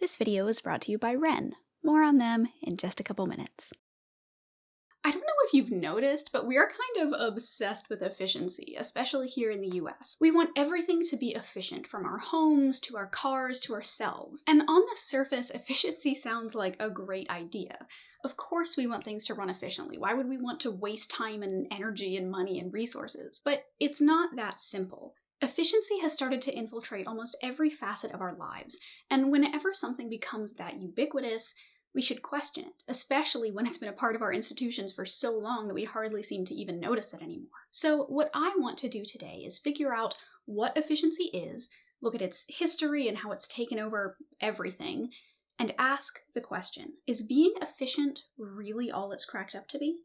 This video is brought to you by Wren. More on them in just a couple minutes. I don't know if you've noticed, but we are kind of obsessed with efficiency, especially here in the US. We want everything to be efficient, from our homes, to our cars, to ourselves. And on the surface, efficiency sounds like a great idea. Of course we want things to run efficiently. Why would we want to waste time and energy and money and resources? But it's not that simple. Efficiency has started to infiltrate almost every facet of our lives, and whenever something becomes that ubiquitous, we should question it, especially when it's been a part of our institutions for so long that we hardly seem to even notice it anymore. So what I want to do today is figure out what efficiency is, look at its history and how it's taken over everything, and ask the question, is being efficient really all it's cracked up to be?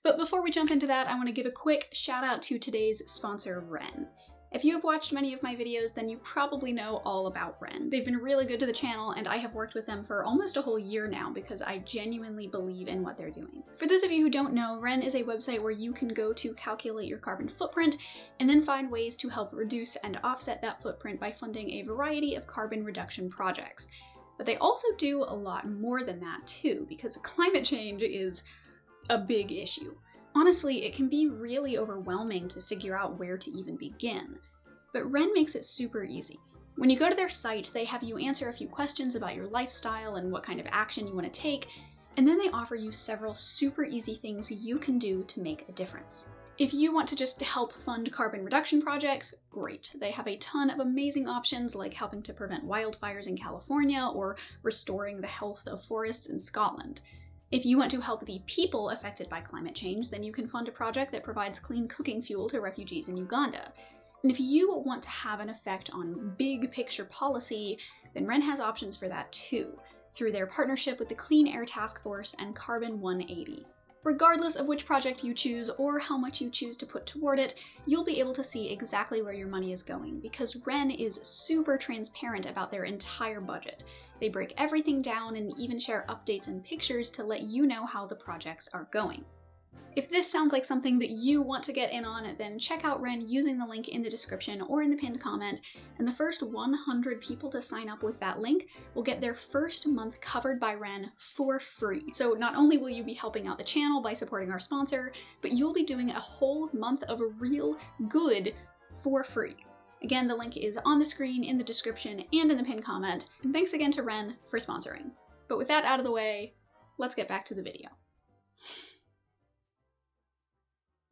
But before we jump into that, I want to give a quick shout out to today's sponsor, Wren. If you have watched many of my videos, then you probably know all about Wren. They've been really good to the channel, and I have worked with them for almost a whole year now because I genuinely believe in what they're doing. For those of you who don't know, Wren is a website where you can go to calculate your carbon footprint and then find ways to help reduce and offset that footprint by funding a variety of carbon reduction projects. But they also do a lot more than that too, because climate change is a big issue. Honestly, it can be really overwhelming to figure out where to even begin, but Wren makes it super easy. When you go to their site, they have you answer a few questions about your lifestyle and what kind of action you want to take, and then they offer you several super easy things you can do to make a difference. If you want to just help fund carbon reduction projects, great. They have a ton of amazing options like helping to prevent wildfires in California or restoring the health of forests in Scotland. If you want to help the people affected by climate change, then you can fund a project that provides clean cooking fuel to refugees in Uganda. And if you want to have an effect on big picture policy, then Wren has options for that too, through their partnership with the Clean Air Task Force and Carbon 180. Regardless of which project you choose or how much you choose to put toward it, you'll be able to see exactly where your money is going because Wren is super transparent about their entire budget. They break everything down and even share updates and pictures to let you know how the projects are going. If this sounds like something that you want to get in on, then check out Wren using the link in the description or in the pinned comment, and the first 100 people to sign up with that link will get their first month covered by Wren for free. So not only will you be helping out the channel by supporting our sponsor, but you'll be doing a whole month of real good for free. Again, the link is on the screen, in the description, and in the pinned comment, and thanks again to Wren for sponsoring. But with that out of the way, let's get back to the video.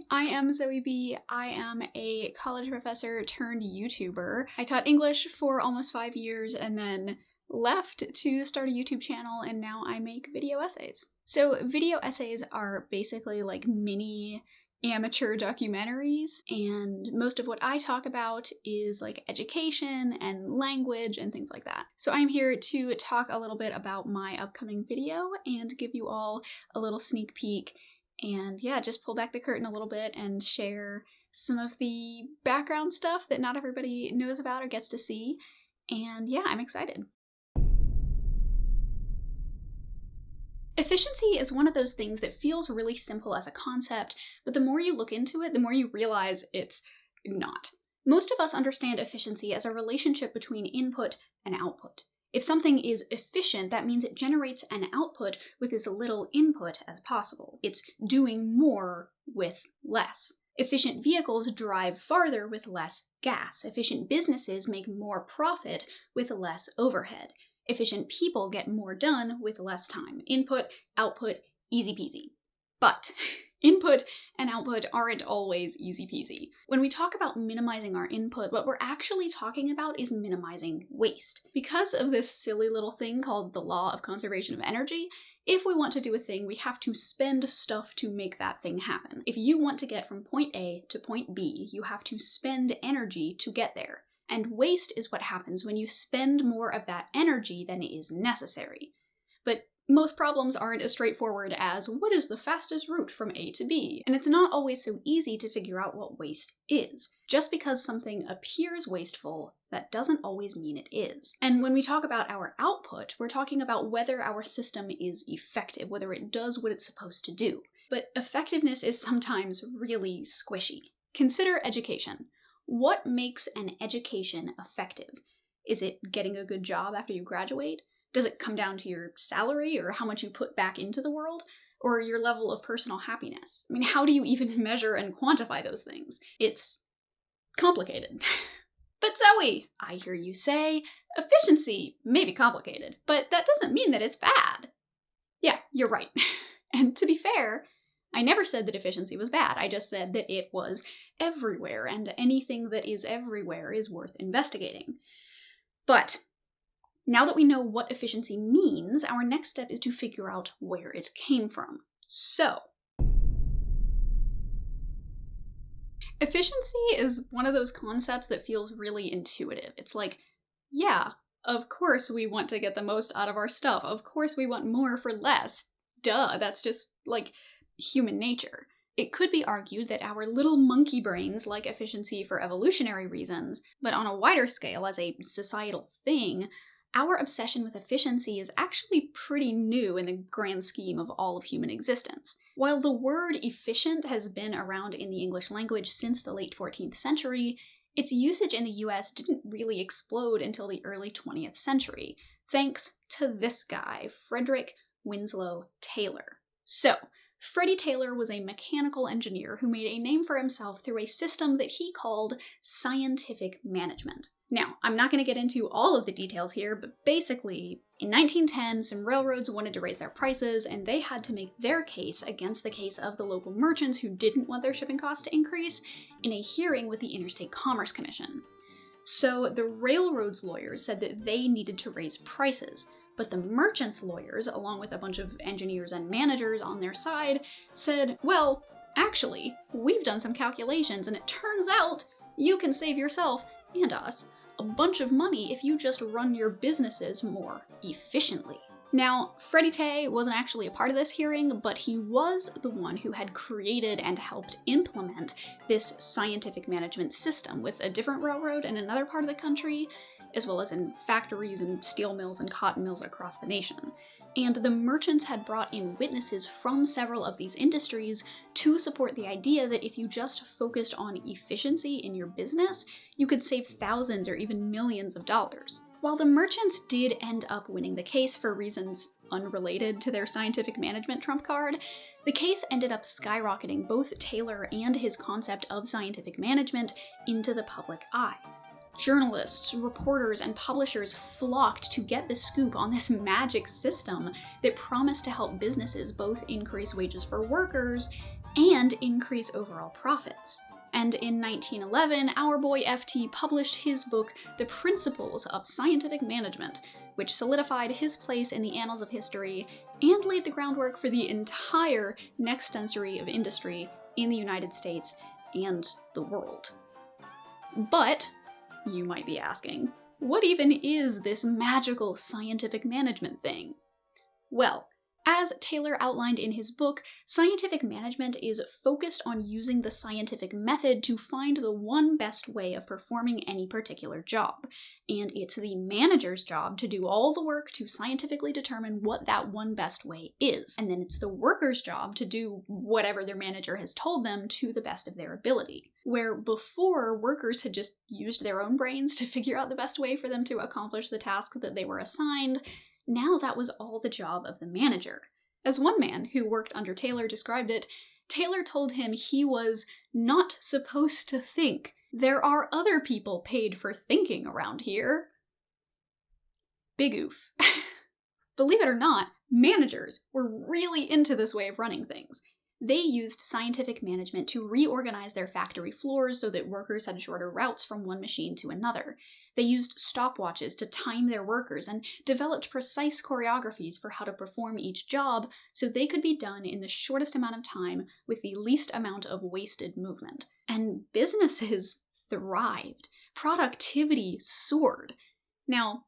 I am Zoe B. I am a college professor turned YouTuber. I taught English for almost 5 years and then left to start a YouTube channel, and now I make video essays. So video essays are basically like mini amateur documentaries, and most of what I talk about is like education and language and things like that. So I'm here to talk a little bit about my upcoming video and give you all a little sneak peek, and yeah, just pull back the curtain a little bit and share some of the background stuff that not everybody knows about or gets to see. And yeah, I'm excited. Efficiency is one of those things that feels really simple as a concept, but the more you look into it, the more you realize it's not. Most of us understand efficiency as a relationship between input and output. If something is efficient, that means it generates an output with as little input as possible. It's doing more with less. Efficient vehicles drive farther with less gas. Efficient businesses make more profit with less overhead. Efficient people get more done with less time. Input, output, easy peasy. But input and output aren't always easy peasy. When we talk about minimizing our input, what we're actually talking about is minimizing waste. Because of this silly little thing called the law of conservation of energy, if we want to do a thing, we have to spend stuff to make that thing happen. If you want to get from point A to point B, you have to spend energy to get there. And waste is what happens when you spend more of that energy than is necessary. But most problems aren't as straightforward as what is the fastest route from A to B, and it's not always so easy to figure out what waste is. Just because something appears wasteful, that doesn't always mean it is. And when we talk about our output, we're talking about whether our system is effective, whether it does what it's supposed to do. But effectiveness is sometimes really squishy. Consider education. What makes an education effective? Is it getting a good job after you graduate? Does it come down to your salary or how much you put back into the world? Or your level of personal happiness? I mean, how do you even measure and quantify those things? It's complicated. But Zoe, I hear you say, efficiency may be complicated, but that doesn't mean that it's bad. Yeah, you're right. And to be fair, I never said that efficiency was bad. I just said that it was everywhere, and anything that is everywhere is worth investigating. But now that we know what efficiency means, our next step is to figure out where it came from. So, efficiency is one of those concepts that feels really intuitive. It's like, yeah, of course we want to get the most out of our stuff. Of course we want more for less. Duh, that's just, like, human nature. It could be argued that our little monkey brains like efficiency for evolutionary reasons, but on a wider scale as a societal thing, our obsession with efficiency is actually pretty new in the grand scheme of all of human existence. While the word efficient has been around in the English language since the late 14th century, its usage in the US didn't really explode until the early 20th century, thanks to this guy, Frederick Winslow Taylor. So, Freddie Taylor was a mechanical engineer who made a name for himself through a system that he called scientific management. Now, I'm not going to get into all of the details here, but basically, in 1910, some railroads wanted to raise their prices, and they had to make their case against the case of the local merchants who didn't want their shipping costs to increase in a hearing with the Interstate Commerce Commission. So the railroads' lawyers said that they needed to raise prices, but the merchants' lawyers, along with a bunch of engineers and managers on their side, said, well, actually, we've done some calculations, and it turns out you can save yourself and us a bunch of money if you just run your businesses more efficiently. Now, Freddie Tay wasn't actually a part of this hearing, but he was the one who had created and helped implement this scientific management system with a different railroad in another part of the country, as well as in factories and steel mills and cotton mills across the nation. And the merchants had brought in witnesses from several of these industries to support the idea that if you just focused on efficiency in your business, you could save thousands or even millions of dollars. While the merchants did end up winning the case for reasons unrelated to their scientific management trump card, the case ended up skyrocketing both Taylor and his concept of scientific management into the public eye. Journalists, reporters, and publishers flocked to get the scoop on this magic system that promised to help businesses both increase wages for workers and increase overall profits. And in 1911, our boy FT published his book, The Principles of Scientific Management, which solidified his place in the annals of history and laid the groundwork for the entire next century of industry in the United States and the world. But, you might be asking, what even is this magical scientific management thing? Well, as Taylor outlined in his book, scientific management is focused on using the scientific method to find the one best way of performing any particular job. And it's the manager's job to do all the work to scientifically determine what that one best way is. And then it's the worker's job to do whatever their manager has told them to the best of their ability. Where before, workers had just used their own brains to figure out the best way for them to accomplish the task that they were assigned, now that was all the job of the manager. As one man who worked under Taylor described it, Taylor told him he was not supposed to think. There are other people paid for thinking around here. Big oof. Believe it or not, managers were really into this way of running things. They used scientific management to reorganize their factory floors so that workers had shorter routes from one machine to another. They used stopwatches to time their workers and developed precise choreographies for how to perform each job so they could be done in the shortest amount of time with the least amount of wasted movement. And businesses thrived. Productivity soared. Now,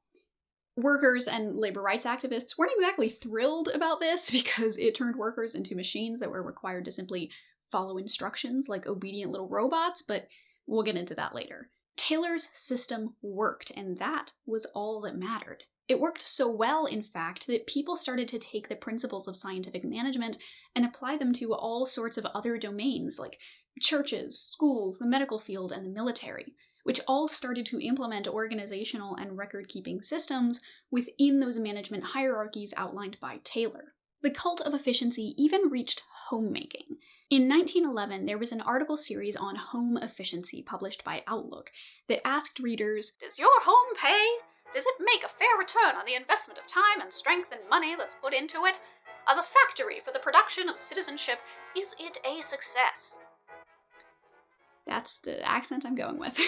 workers and labor rights activists weren't exactly thrilled about this because it turned workers into machines that were required to simply follow instructions like obedient little robots, but we'll get into that later. Taylor's system worked, and that was all that mattered. It worked so well, in fact, that people started to take the principles of scientific management and apply them to all sorts of other domains like churches, schools, the medical field, and the military, which all started to implement organizational and record-keeping systems within those management hierarchies outlined by Taylor. The cult of efficiency even reached homemaking. In 1911, there was an article series on home efficiency published by Outlook that asked readers, "Does your home pay? Does it make a fair return on the investment of time and strength and money that's put into it? As a factory for the production of citizenship, is it a success?" That's the accent I'm going with.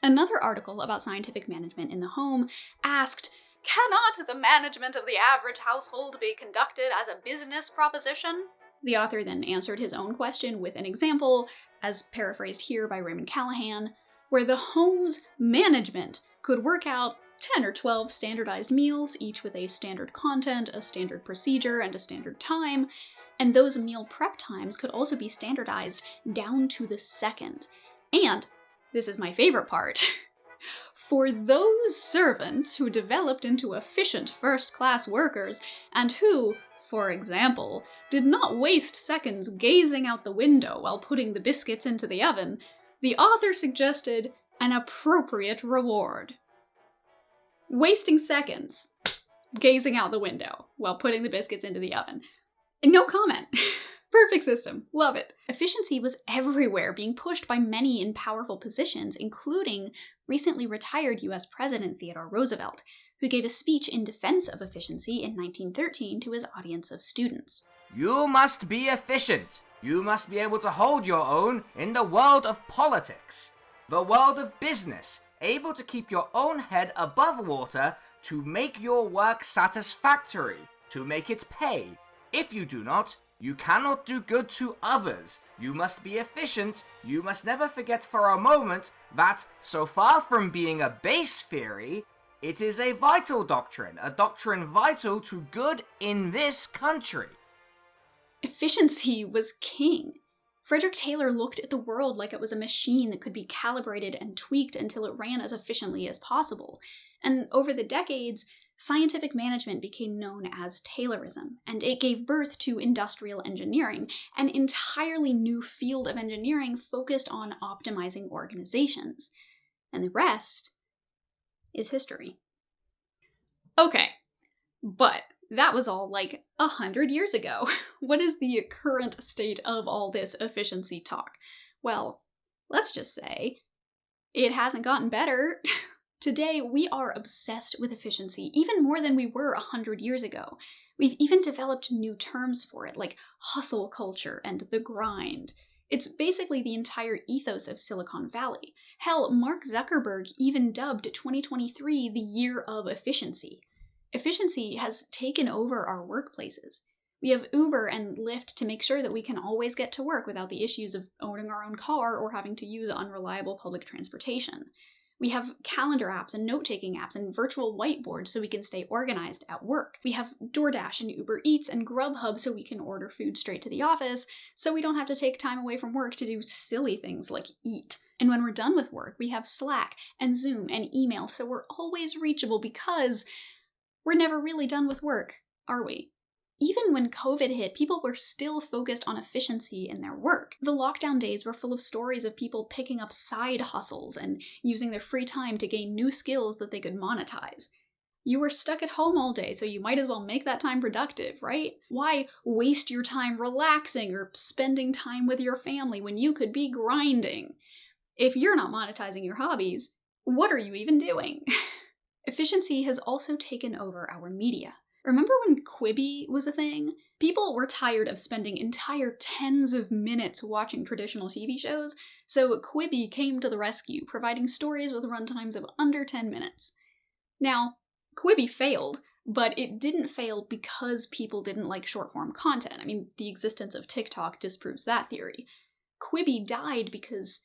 Another article about scientific management in the home asked, "Cannot the management of the average household be conducted as a business proposition?" The author then answered his own question with an example, as paraphrased here by Raymond Callahan, where the home's management could work out 10 or 12 standardized meals, each with a standard content, a standard procedure, and a standard time, and those meal prep times could also be standardized down to the second. And, this is my favorite part, for those servants who developed into efficient first-class workers, and who, for example, did not waste seconds gazing out the window while putting the biscuits into the oven, the author suggested an appropriate reward. Wasting seconds gazing out the window while putting the biscuits into the oven. No comment. Perfect system. Love it. Efficiency was everywhere, being pushed by many in powerful positions, including recently retired US President Theodore Roosevelt, who gave a speech in defense of efficiency in 1913 to his audience of students. "You must be efficient. You must be able to hold your own in the world of politics, the world of business, able to keep your own head above water to make your work satisfactory, to make it pay. If you do not, you cannot do good to others. You must be efficient. You must never forget for a moment that, so far from being a base theory, it is a vital doctrine, a doctrine vital to good in this country." Efficiency was king. Frederick Taylor looked at the world like it was a machine that could be calibrated and tweaked until it ran as efficiently as possible. And over the decades, scientific management became known as Taylorism, and it gave birth to industrial engineering, an entirely new field of engineering focused on optimizing organizations. And the rest is history. Okay, but that was all like 100 years ago. What is the current state of all this efficiency talk? Well, let's just say it hasn't gotten better. Today, we are obsessed with efficiency, even more than we were 100 years ago. We've even developed new terms for it, like hustle culture and the grind. It's basically the entire ethos of Silicon Valley. Hell, Mark Zuckerberg even dubbed 2023 the year of efficiency. Efficiency has taken over our workplaces. We have Uber and Lyft to make sure that we can always get to work without the issues of owning our own car or having to use unreliable public transportation. We have calendar apps and note-taking apps and virtual whiteboards so we can stay organized at work. We have DoorDash and Uber Eats and Grubhub so we can order food straight to the office, so we don't have to take time away from work to do silly things like eat. And when we're done with work, we have Slack and Zoom and email, so we're always reachable because we're never really done with work, are we? Even when COVID hit, people were still focused on efficiency in their work. The lockdown days were full of stories of people picking up side hustles and using their free time to gain new skills that they could monetize. You were stuck at home all day, so you might as well make that time productive, right? Why waste your time relaxing or spending time with your family when you could be grinding? If you're not monetizing your hobbies, what are you even doing? Efficiency has also taken over our media. Remember when Quibi was a thing? People were tired of spending entire tens of minutes watching traditional TV shows, so Quibi came to the rescue, providing stories with runtimes of under 10 minutes. Now, Quibi failed, but it didn't fail because people didn't like short-form content. I mean, the existence of TikTok disproves that theory. Quibi died because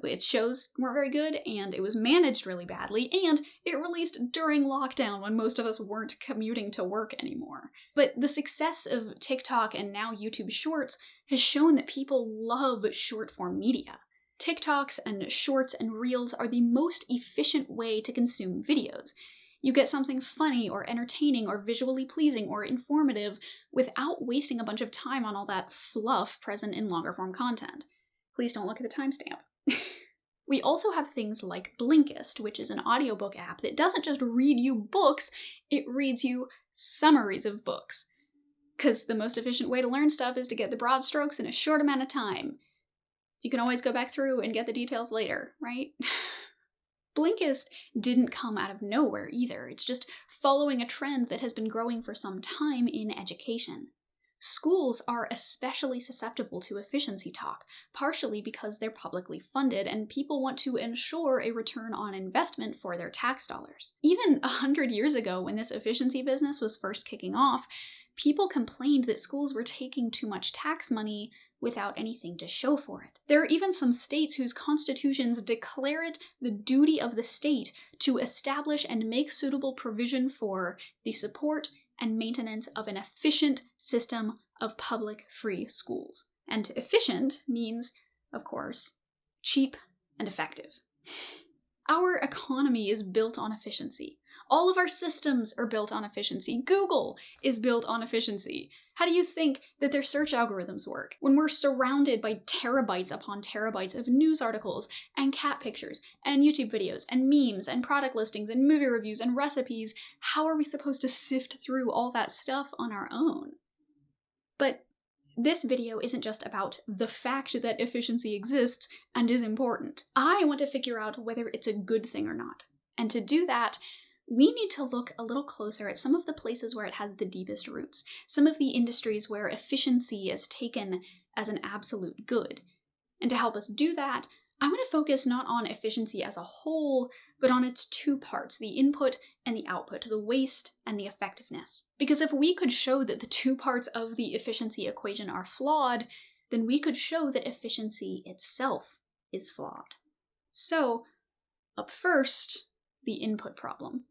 its shows weren't very good, and it was managed really badly, and it released during lockdown when most of us weren't commuting to work anymore. But the success of TikTok and now YouTube Shorts has shown that people love short-form media. TikToks and Shorts and Reels are the most efficient way to consume videos. You get something funny or entertaining or visually pleasing or informative without wasting a bunch of time on all that fluff present in longer-form content. Please don't look at the timestamp. We also have things like Blinkist, which is an audiobook app that doesn't just read you books, it reads you summaries of books. Because the most efficient way to learn stuff is to get the broad strokes in a short amount of time. You can always go back through and get the details later, right? Blinkist didn't come out of nowhere either. It's just following a trend that has been growing for some time in education. Schools are especially susceptible to efficiency talk, partially because they're publicly funded and people want to ensure a return on investment for their tax dollars. Even 100 years ago, when this efficiency business was first kicking off, people complained that schools were taking too much tax money without anything to show for it. There are even some states whose constitutions declare it the duty of the state to establish and make suitable provision for the support and maintenance of an efficient system of public free schools. And efficient means, of course, cheap and effective. Our economy is built on efficiency. All of our systems are built on efficiency. Google is built on efficiency. How do you think that their search algorithms work? When we're surrounded by terabytes upon terabytes of news articles and cat pictures and YouTube videos and memes and product listings and movie reviews and recipes, how are we supposed to sift through all that stuff on our own? But this video isn't just about the fact that efficiency exists and is important. I want to figure out whether it's a good thing or not. And to do that, we need to look a little closer at some of the places where it has the deepest roots, some of the industries where efficiency is taken as an absolute good. And to help us do that, I want to focus not on efficiency as a whole, but on its two parts, the input and the output, the waste and the effectiveness. Because if we could show that the two parts of the efficiency equation are flawed, then we could show that efficiency itself is flawed. So, up first, the input problem.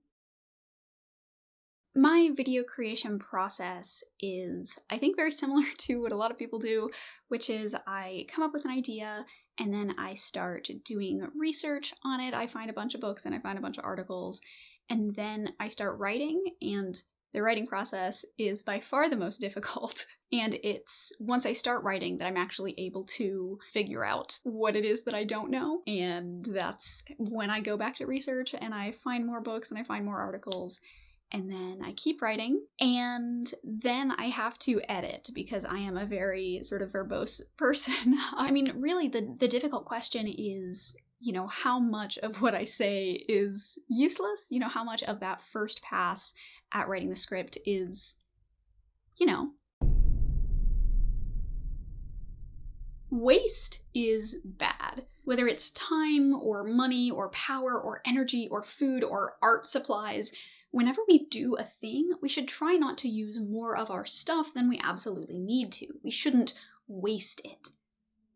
My video creation process is, I think, very similar to what a lot of people do, which is I come up with an idea and then I start doing research on it. I find a bunch of books and I find a bunch of articles, and then I start writing, and the writing process is by far the most difficult. And it's once I start writing that I'm actually able to figure out what it is that I don't know. And that's when I go back to research and I find more books and I find more articles. And then I keep writing, and then I have to edit because I am a very sort of verbose person. I mean, really, the difficult question is, how much of what I say is useless? How much of that first pass at writing the script is, waste is bad. Whether it's time or money or power or energy or food or art supplies, whenever we do a thing, we should try not to use more of our stuff than we absolutely need to. We shouldn't waste it.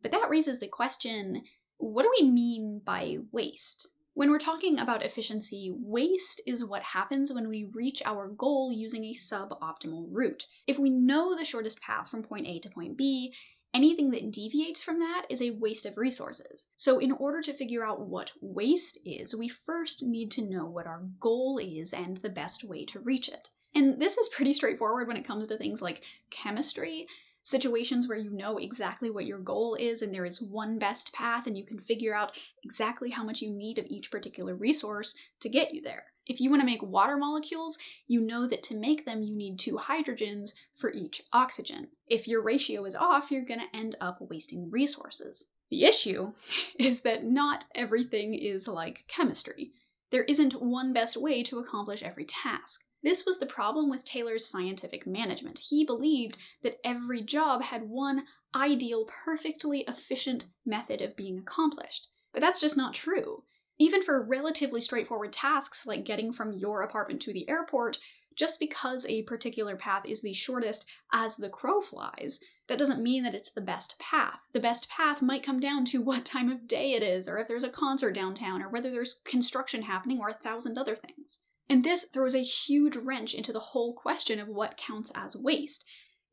But that raises the question, what do we mean by waste? When we're talking about efficiency, waste is what happens when we reach our goal using a suboptimal route. If we know the shortest path from point A to point B, anything that deviates from that is a waste of resources. So in order to figure out what waste is, we first need to know what our goal is and the best way to reach it. And this is pretty straightforward when it comes to things like chemistry, situations where you know exactly what your goal is and there is one best path and you can figure out exactly how much you need of each particular resource to get you there. If you want to make water molecules, you know that to make them you need 2 hydrogens for each oxygen. If your ratio is off, you're going to end up wasting resources. The issue is that not everything is like chemistry. There isn't one best way to accomplish every task. This was the problem with Taylor's scientific management. He believed that every job had one ideal, perfectly efficient method of being accomplished. But that's just not true. Even for relatively straightforward tasks like getting from your apartment to the airport, just because a particular path is the shortest as the crow flies, that doesn't mean that it's the best path. The best path might come down to what time of day it is, or if there's a concert downtown, or whether there's construction happening, or 1,000 other things. And this throws a huge wrench into the whole question of what counts as waste.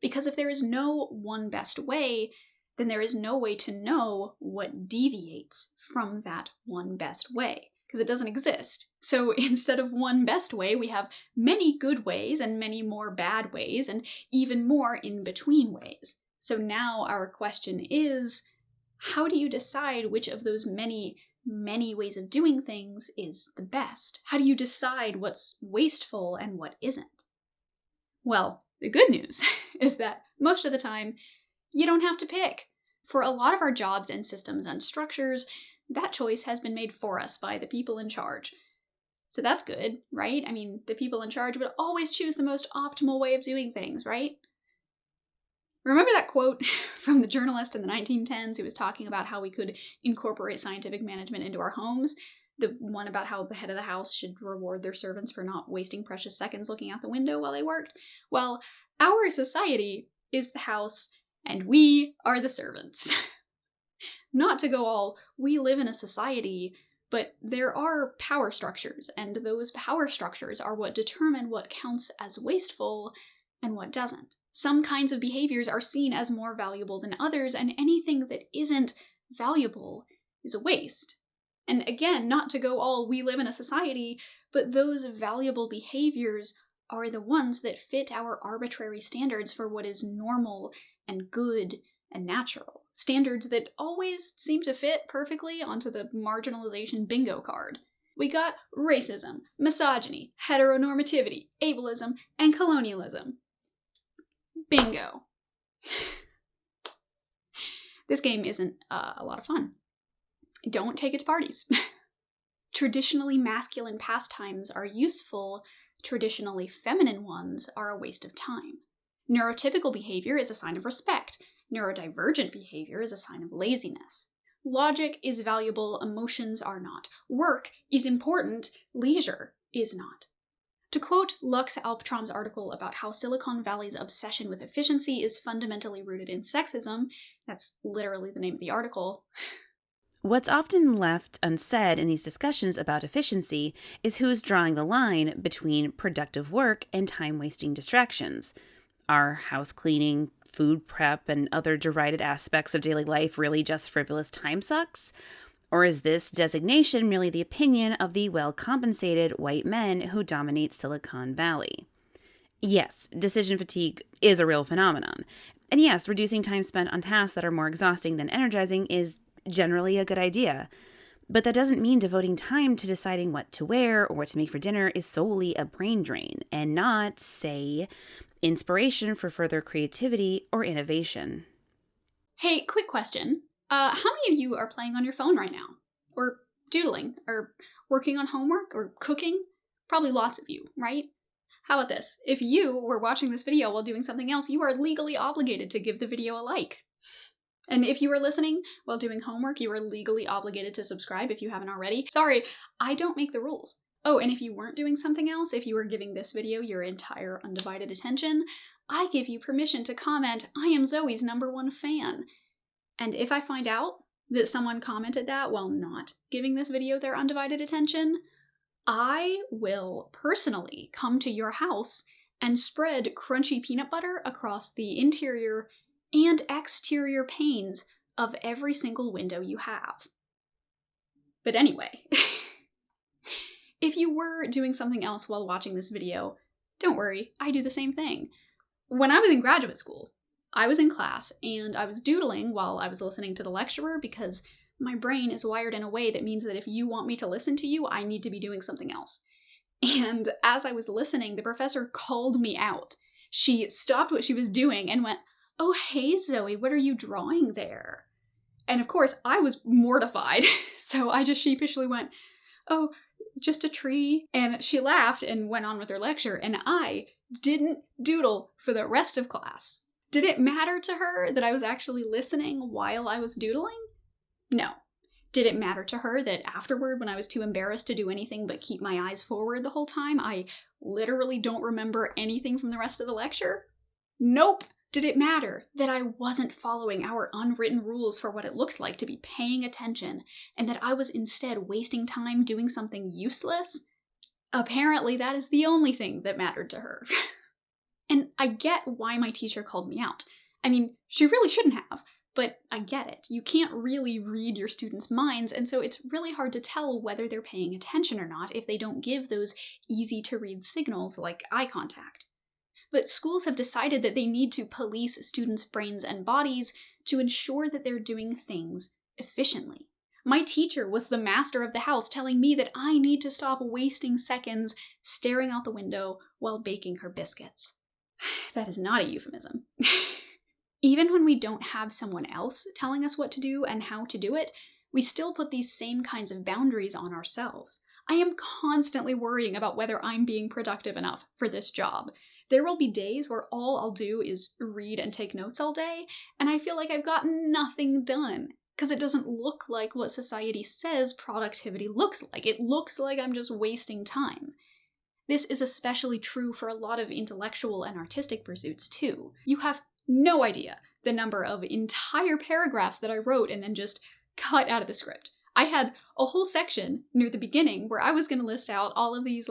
Because if there is no one best way, then there is no way to know what deviates from that one best way, because it doesn't exist. So instead of one best way, we have many good ways and many more bad ways and even more in-between ways. So now our question is, how do you decide which of those many many ways of doing things is the best? How do you decide what's wasteful and what isn't? Well, the good news is that most of the time, you don't have to pick. For a lot of our jobs and systems and structures, that choice has been made for us by the people in charge. So that's good, right? I mean, the people in charge would always choose the most optimal way of doing things, right? Remember that quote from the journalist in the 1910s who was talking about how we could incorporate scientific management into our homes? The one about how the head of the house should reward their servants for not wasting precious seconds looking out the window while they worked? Well, our society is the house, and we are the servants. Not to go all, we live in a society, but there are power structures, and those power structures are what determine what counts as wasteful and what doesn't. Some kinds of behaviors are seen as more valuable than others, and anything that isn't valuable is a waste. And again, not to go all, we live in a society, but those valuable behaviors are the ones that fit our arbitrary standards for what is normal and good and natural. Standards that always seem to fit perfectly onto the marginalization bingo card. We got racism, misogyny, heteronormativity, ableism, and colonialism. Bingo. This game isn't a lot of fun. Don't take it to parties. Traditionally masculine pastimes are useful. Traditionally feminine ones are a waste of time. Neurotypical behavior is a sign of respect. Neurodivergent behavior is a sign of laziness. Logic is valuable, emotions are not. Work is important, leisure is not. To quote Lux Alptraum's article about how Silicon Valley's obsession with efficiency is fundamentally rooted in sexism, that's literally the name of the article. What's often left unsaid in these discussions about efficiency is who's drawing the line between productive work and time-wasting distractions. Are house cleaning, food prep, and other derided aspects of daily life really just frivolous time sucks? Or is this designation merely the opinion of the well-compensated white men who dominate Silicon Valley? Yes, decision fatigue is a real phenomenon. And yes, reducing time spent on tasks that are more exhausting than energizing is generally a good idea. But that doesn't mean devoting time to deciding what to wear or what to make for dinner is solely a brain drain and not, say, inspiration for further creativity or innovation. Hey, quick question. How many of you are playing on your phone right now? Or doodling? Or working on homework? Or cooking? Probably lots of you, right? How about this? If you were watching this video while doing something else, you are legally obligated to give the video a like. And if you were listening while doing homework, you are legally obligated to subscribe if you haven't already. Sorry, I don't make the rules. Oh, and if you weren't doing something else, if you were giving this video your entire undivided attention, I give you permission to comment, "I am Zoe's #1 fan." And if I find out that someone commented that while not giving this video their undivided attention, I will personally come to your house and spread crunchy peanut butter across the interior and exterior panes of every single window you have. But anyway, if you were doing something else while watching this video, don't worry, I do the same thing. When I was in graduate school, I was in class and I was doodling while I was listening to the lecturer because my brain is wired in a way that means that if you want me to listen to you, I need to be doing something else. And as I was listening, the professor called me out. She stopped what she was doing and went, "Oh, hey, Zoe, what are you drawing there?" And of course, I was mortified, so I just sheepishly went, "Oh, just a tree." And she laughed and went on with her lecture, and I didn't doodle for the rest of class. Did it matter to her that I was actually listening while I was doodling? No. Did it matter to her that afterward, when I was too embarrassed to do anything but keep my eyes forward the whole time, I literally don't remember anything from the rest of the lecture? Nope. Did it matter that I wasn't following our unwritten rules for what it looks like to be paying attention, and that I was instead wasting time doing something useless? Apparently that is the only thing that mattered to her. And I get why my teacher called me out. I mean, she really shouldn't have, but I get it. You can't really read your students' minds, and so it's really hard to tell whether they're paying attention or not if they don't give those easy-to-read signals like eye contact. But schools have decided that they need to police students' brains and bodies to ensure that they're doing things efficiently. My teacher was the master of the house, telling me that I need to stop wasting seconds staring out the window while baking her biscuits. That is not a euphemism. Even when we don't have someone else telling us what to do and how to do it, we still put these same kinds of boundaries on ourselves. I am constantly worrying about whether I'm being productive enough for this job. There will be days where all I'll do is read and take notes all day, and I feel like I've gotten nothing done, because it doesn't look like what society says productivity looks like. It looks like I'm just wasting time. This is especially true for a lot of intellectual and artistic pursuits too. You have no idea the number of entire paragraphs that I wrote and then just cut out of the script. I had a whole section near the beginning where I was going to list out all of these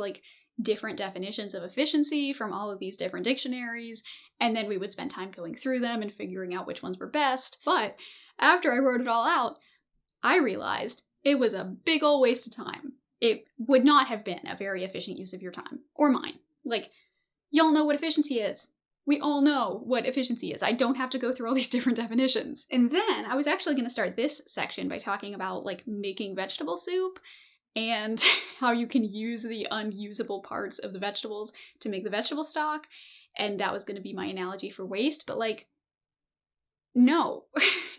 different definitions of efficiency from all of these different dictionaries, and then we would spend time going through them and figuring out which ones were best. But after I wrote it all out, I realized it was a big ol' waste of time. It would not have been a very efficient use of your time, or mine. Y'all know what efficiency is. We all know what efficiency is. I don't have to go through all these different definitions. And then I was actually going to start this section by talking about making vegetable soup and how you can use the unusable parts of the vegetables to make the vegetable stock. And that was going to be my analogy for waste. But no,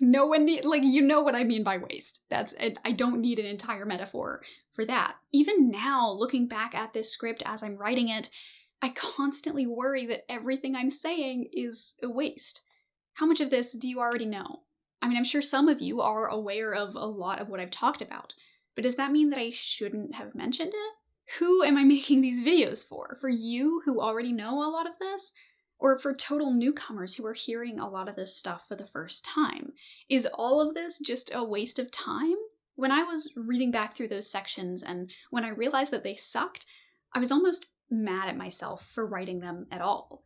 no one need, you know what I mean by waste. I don't need an entire metaphor for that. Even now, looking back at this script as I'm writing it, I constantly worry that everything I'm saying is a waste. How much of this do you already know? I mean, I'm sure some of you are aware of a lot of what I've talked about, but does that mean that I shouldn't have mentioned it? Who am I making these videos for? For you who already know a lot of this? Or for total newcomers who are hearing a lot of this stuff for the first time? Is all of this just a waste of time? When I was reading back through those sections and when I realized that they sucked, I was almost mad at myself for writing them at all.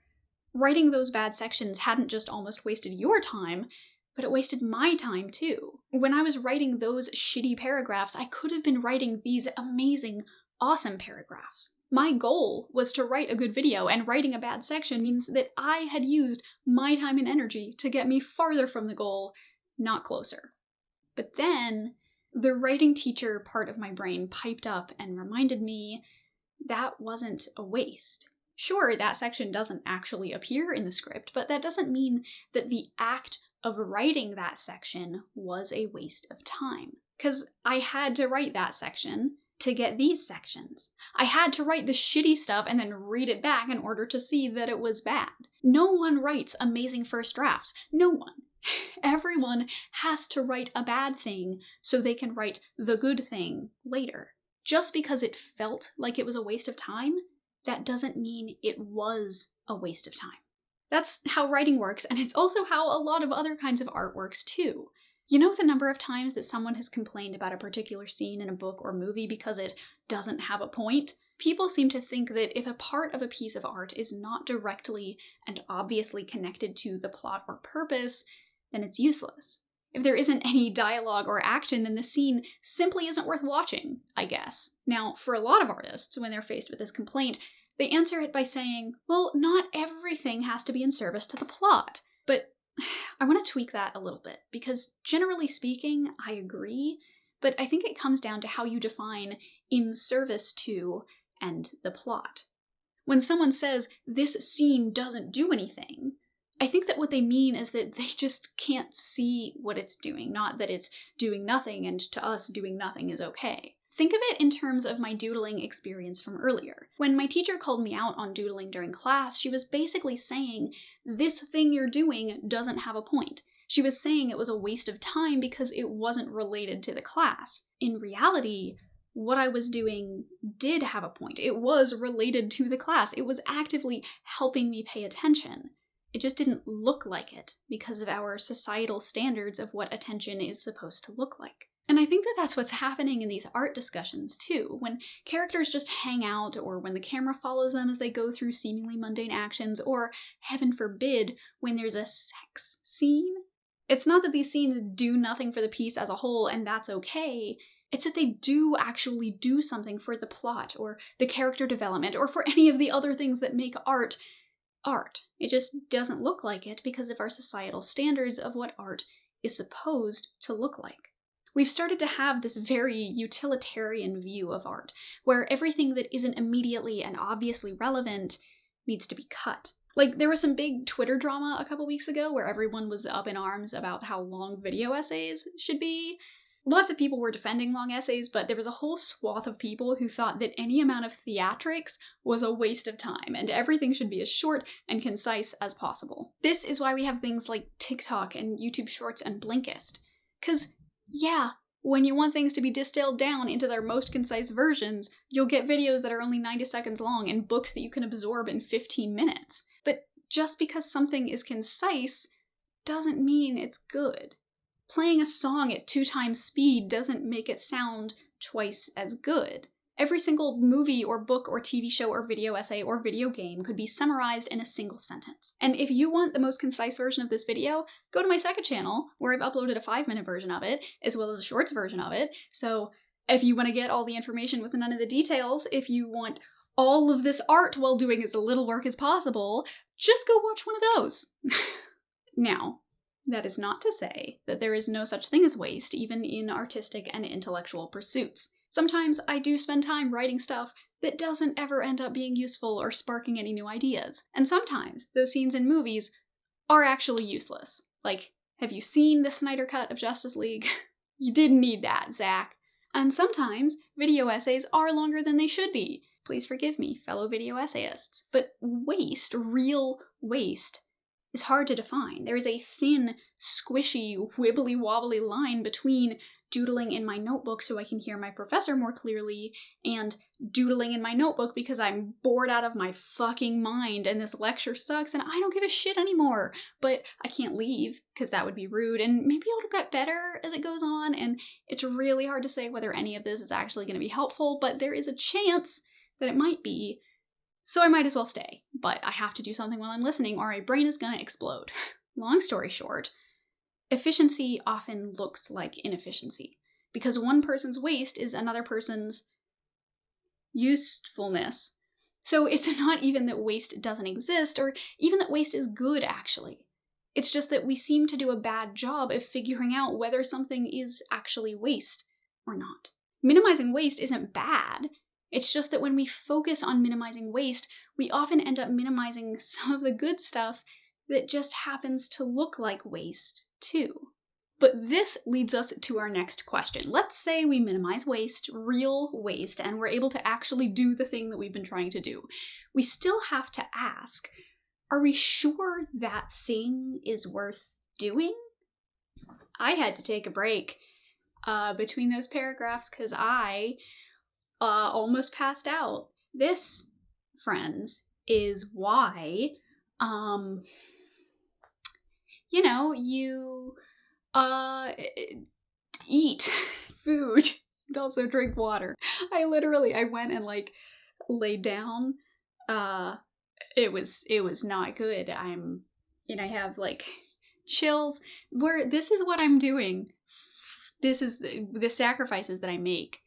Writing those bad sections hadn't just almost wasted your time, but it wasted my time too. When I was writing those shitty paragraphs, I could have been writing these amazing, awesome paragraphs. My goal was to write a good video, and writing a bad section means that I had used my time and energy to get me farther from the goal, not closer. But then, the writing teacher part of my brain piped up and reminded me that wasn't a waste. Sure, that section doesn't actually appear in the script, but that doesn't mean that the act of writing that section was a waste of time. Because I had to write that section to get these sections. I had to write the shitty stuff and then read it back in order to see that it was bad. No one writes amazing first drafts. No one. Everyone has to write a bad thing so they can write the good thing later. Just because it felt like it was a waste of time, that doesn't mean it was a waste of time. That's how writing works, and it's also how a lot of other kinds of art works too. You know the number of times that someone has complained about a particular scene in a book or movie because it doesn't have a point? People seem to think that if a part of a piece of art is not directly and obviously connected to the plot or purpose, then it's useless. If there isn't any dialogue or action, then the scene simply isn't worth watching, I guess. Now, for a lot of artists, when they're faced with this complaint, they answer it by saying, well, not everything has to be in service to the plot. But I want to tweak that a little bit, because generally speaking, I agree, but I think it comes down to how you define in service to and the plot. When someone says, this scene doesn't do anything, I think that what they mean is that they just can't see what it's doing, not that it's doing nothing and to us doing nothing is okay. Think of it in terms of my doodling experience from earlier. When my teacher called me out on doodling during class, she was basically saying, this thing you're doing doesn't have a point. She was saying it was a waste of time because it wasn't related to the class. In reality, what I was doing did have a point. It was related to the class. It was actively helping me pay attention. It just didn't look like it because of our societal standards of what attention is supposed to look like. And I think that that's what's happening in these art discussions too, when characters just hang out, or when the camera follows them as they go through seemingly mundane actions, or, heaven forbid, when there's a sex scene. It's not that these scenes do nothing for the piece as a whole, and that's okay. It's that they do actually do something for the plot, or the character development, or for any of the other things that make art. It just doesn't look like it because of our societal standards of what art is supposed to look like. We've started to have this very utilitarian view of art, where everything that isn't immediately and obviously relevant needs to be cut. Like, there was some big Twitter drama a couple weeks ago where everyone was up in arms about how long video essays should be. Lots of people were defending long essays, but there was a whole swath of people who thought that any amount of theatrics was a waste of time, and everything should be as short and concise as possible. This is why we have things like TikTok and YouTube Shorts and Blinkist. 'Cause, yeah, when you want things to be distilled down into their most concise versions, you'll get videos that are only 90 seconds long and books that you can absorb in 15 minutes. But just because something is concise doesn't mean it's good. Playing a song at 2 times speed doesn't make it sound twice as good. Every single movie or book or TV show or video essay or video game could be summarized in a single sentence. And if you want the most concise version of this video, go to my second channel, where I've uploaded a 5-minute version of it, as well as a shorts version of it. So if you want to get all the information with none of the details, if you want all of this art while doing as little work as possible, just go watch one of those. Now, that is not to say that there is no such thing as waste, even in artistic and intellectual pursuits. Sometimes I do spend time writing stuff that doesn't ever end up being useful or sparking any new ideas. And sometimes those scenes in movies are actually useless. Like, have you seen the Snyder Cut of Justice League? You didn't need that, Zach. And sometimes video essays are longer than they should be. Please forgive me, fellow video essayists. But waste, real waste, is hard to define. There is a thin, squishy, wibbly-wobbly line between doodling in my notebook so I can hear my professor more clearly, and doodling in my notebook because I'm bored out of my fucking mind and this lecture sucks and I don't give a shit anymore. But I can't leave because that would be rude, and maybe it'll get better as it goes on, and it's really hard to say whether any of this is actually going to be helpful, but there is a chance that it might be. So I might as well stay, but I have to do something while I'm listening or my brain is gonna explode. Long story short, efficiency often looks like inefficiency, because one person's waste is another person's usefulness. So it's not even that waste doesn't exist, or even that waste is good, actually. It's just that we seem to do a bad job of figuring out whether something is actually waste or not. Minimizing waste isn't bad. It's just that when we focus on minimizing waste, we often end up minimizing some of the good stuff that just happens to look like waste, too. But this leads us to our next question. Let's say we minimize waste, real waste, and we're able to actually do the thing that we've been trying to do. We still have to ask, are we sure that thing is worth doing? I had to take a break between those paragraphs because I almost passed out. This, friends, is why, you eat food and also drink water. I went and laid down. It was not good. I have chills. This is what I'm doing. This is the sacrifices that I make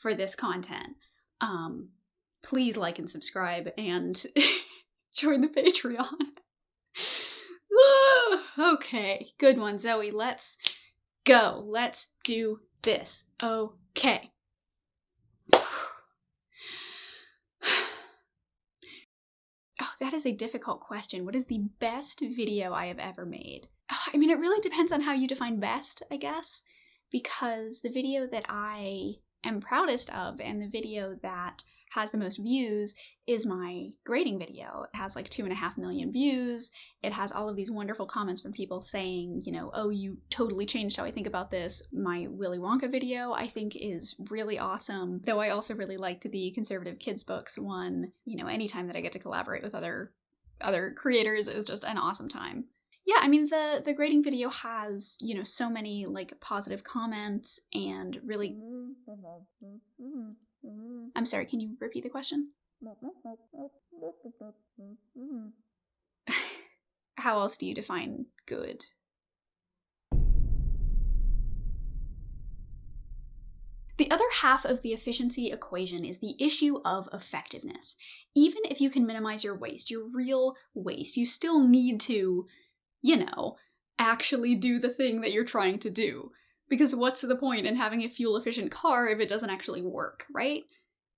for this content. Please like and subscribe and join the Patreon. Okay, good one, Zoe. Let's go. Let's do this. Okay. Oh, that is a difficult question. What is the best video I have ever made? I mean, it really depends on how you define best, I guess, because the video that I am proudest of and the video that has the most views is my grading video. It has 2.5 million views. It has all of these wonderful comments from people saying, oh, you totally changed how I think about this. My Willy Wonka video, I think, is really awesome. Though I also really liked the conservative kids books one. Anytime that I get to collaborate with other creators is just an awesome time. Yeah, I mean, the grading video has, so many, positive comments and really... I'm sorry, can you repeat the question? How else do you define good? The other half of the efficiency equation is the issue of effectiveness. Even if you can minimize your waste, your real waste, you still need to, actually do the thing that you're trying to do. Because what's the point in having a fuel-efficient car if it doesn't actually work, right?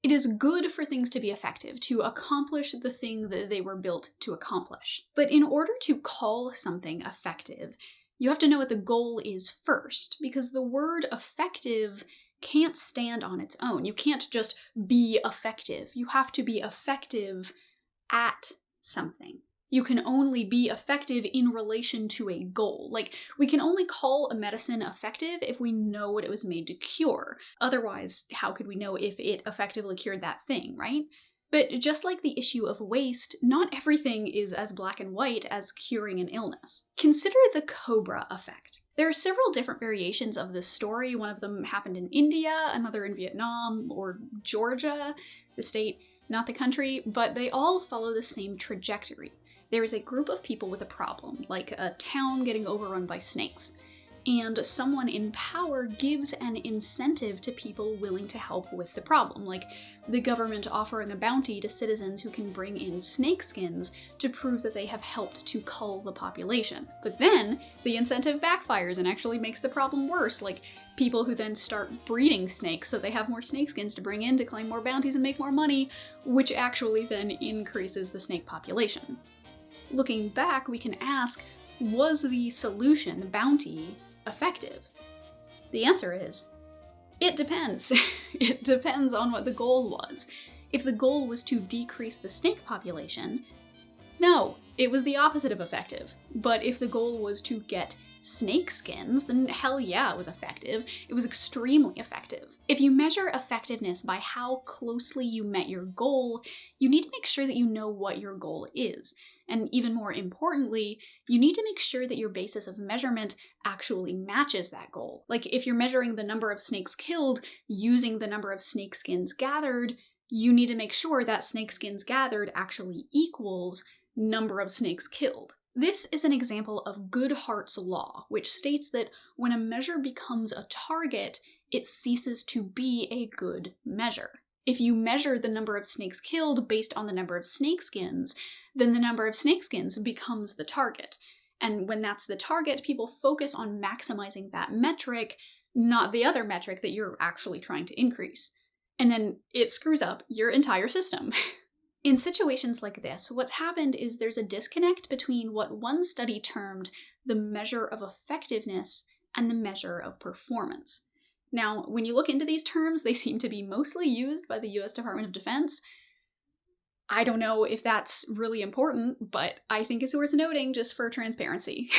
It is good for things to be effective, to accomplish the thing that they were built to accomplish. But in order to call something effective, you have to know what the goal is first, because the word effective can't stand on its own. You can't just be effective. You have to be effective at something. You can only be effective in relation to a goal. Like, we can only call a medicine effective if we know what it was made to cure. Otherwise, how could we know if it effectively cured that thing, right? But just like the issue of waste, not everything is as black and white as curing an illness. Consider the cobra effect. There are several different variations of this story. One of them happened in India, another in Vietnam, or Georgia, the state, not the country, but they all follow the same trajectory. There is a group of people with a problem, like a town getting overrun by snakes, and someone in power gives an incentive to people willing to help with the problem, like the government offering a bounty to citizens who can bring in snake skins to prove that they have helped to cull the population. But then, the incentive backfires and actually makes the problem worse, like people who then start breeding snakes so they have more snake skins to bring in to claim more bounties and make more money, which actually then increases the snake population. Looking back, we can ask, was the solution, the bounty, effective? The answer is, it depends. It depends on what the goal was. If the goal was to decrease the snake population, no, it was the opposite of effective. But if the goal was to get snake skins, then hell yeah, it was effective. It was extremely effective. If you measure effectiveness by how closely you met your goal, you need to make sure that you know what your goal is. And even more importantly, you need to make sure that your basis of measurement actually matches that goal. Like, if you're measuring the number of snakes killed using the number of snake skins gathered, you need to make sure that snake skins gathered actually equals number of snakes killed. This is an example of Goodhart's law, which states that when a measure becomes a target, it ceases to be a good measure. If you measure the number of snakes killed based on the number of snake skins, then the number of snake skins becomes the target. And when that's the target, people focus on maximizing that metric, not the other metric that you're actually trying to increase. And then it screws up your entire system. In situations like this, what's happened is there's a disconnect between what one study termed the measure of effectiveness and the measure of performance. Now, when you look into these terms, they seem to be mostly used by the US Department of Defense. I don't know if that's really important, but I think it's worth noting just for transparency.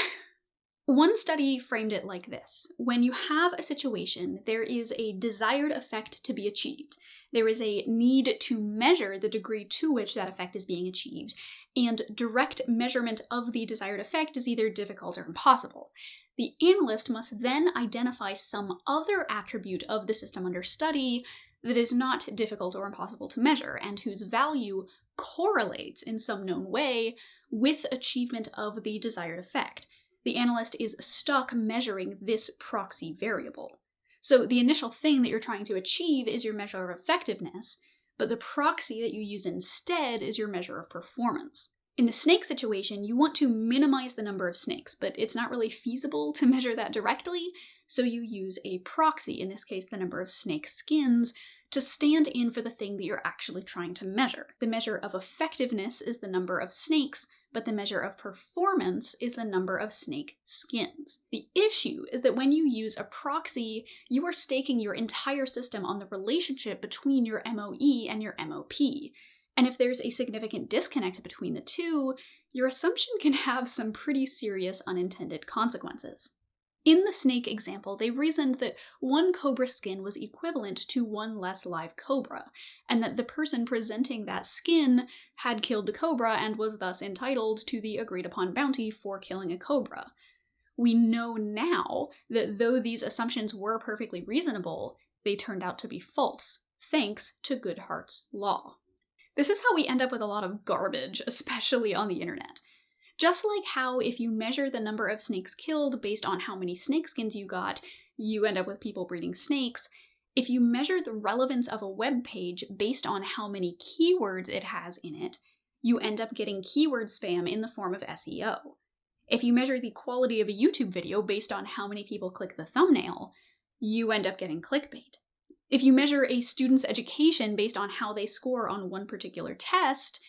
One study framed it like this. When you have a situation, there is a desired effect to be achieved. There is a need to measure the degree to which that effect is being achieved, and direct measurement of the desired effect is either difficult or impossible. The analyst must then identify some other attribute of the system under study that is not difficult or impossible to measure, and whose value correlates in some known way with achievement of the desired effect. The analyst is stuck measuring this proxy variable. So the initial thing that you're trying to achieve is your measure of effectiveness, but the proxy that you use instead is your measure of performance. In the snake situation, you want to minimize the number of snakes, but it's not really feasible to measure that directly, so you use a proxy, in this case the number of snake skins, to stand in for the thing that you're actually trying to measure. The measure of effectiveness is the number of snakes, but the measure of performance is the number of snake skins. The issue is that when you use a proxy, you are staking your entire system on the relationship between your MOE and your MOP. And if there's a significant disconnect between the two, your assumption can have some pretty serious unintended consequences. In the snake example, they reasoned that one cobra skin was equivalent to one less live cobra, and that the person presenting that skin had killed the cobra and was thus entitled to the agreed-upon bounty for killing a cobra. We know now that though these assumptions were perfectly reasonable, they turned out to be false, thanks to Goodhart's law. This is how we end up with a lot of garbage, especially on the internet. Just like how if you measure the number of snakes killed based on how many snake skins you got, you end up with people breeding snakes, if you measure the relevance of a web page based on how many keywords it has in it, you end up getting keyword spam in the form of SEO. If you measure the quality of a YouTube video based on how many people click the thumbnail, you end up getting clickbait. If you measure a student's education based on how they score on one particular test,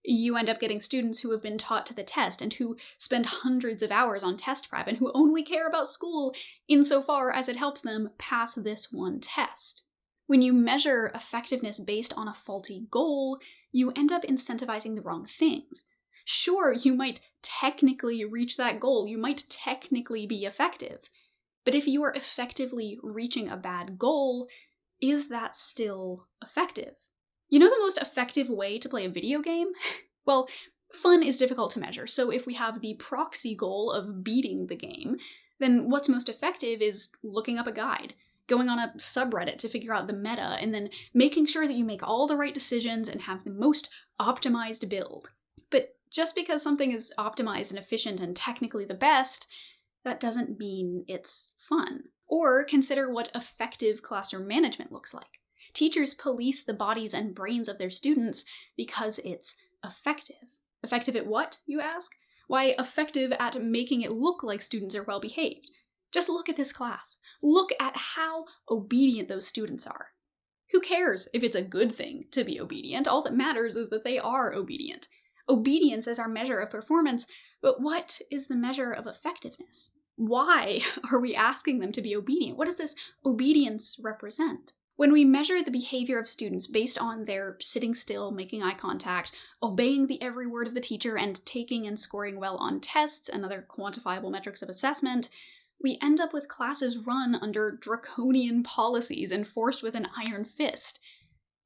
you end up getting students who have been taught to the test and who spend hundreds of hours on test prep and who only care about school insofar as it helps them pass this one test. When you measure effectiveness based on a faulty goal, you end up incentivizing the wrong things. Sure, you might technically reach that goal, you might technically be effective, but if you are effectively reaching a bad goal, is that still effective? You know the most effective way to play a video game? Well, fun is difficult to measure, so if we have the proxy goal of beating the game, then what's most effective is looking up a guide, going on a subreddit to figure out the meta, and then making sure that you make all the right decisions and have the most optimized build. But just because something is optimized and efficient and technically the best, that doesn't mean it's fun. Or consider what effective classroom management looks like. Teachers police the bodies and brains of their students because it's effective. Effective at what, you ask? Why, effective at making it look like students are well behaved. Just look at this class. Look at how obedient those students are. Who cares if it's a good thing to be obedient? All that matters is that they are obedient. Obedience is our measure of performance, but what is the measure of effectiveness? Why are we asking them to be obedient? What does this obedience represent? When we measure the behavior of students based on their sitting still, making eye contact, obeying the every word of the teacher, and taking and scoring well on tests and other quantifiable metrics of assessment, we end up with classes run under draconian policies enforced with an iron fist.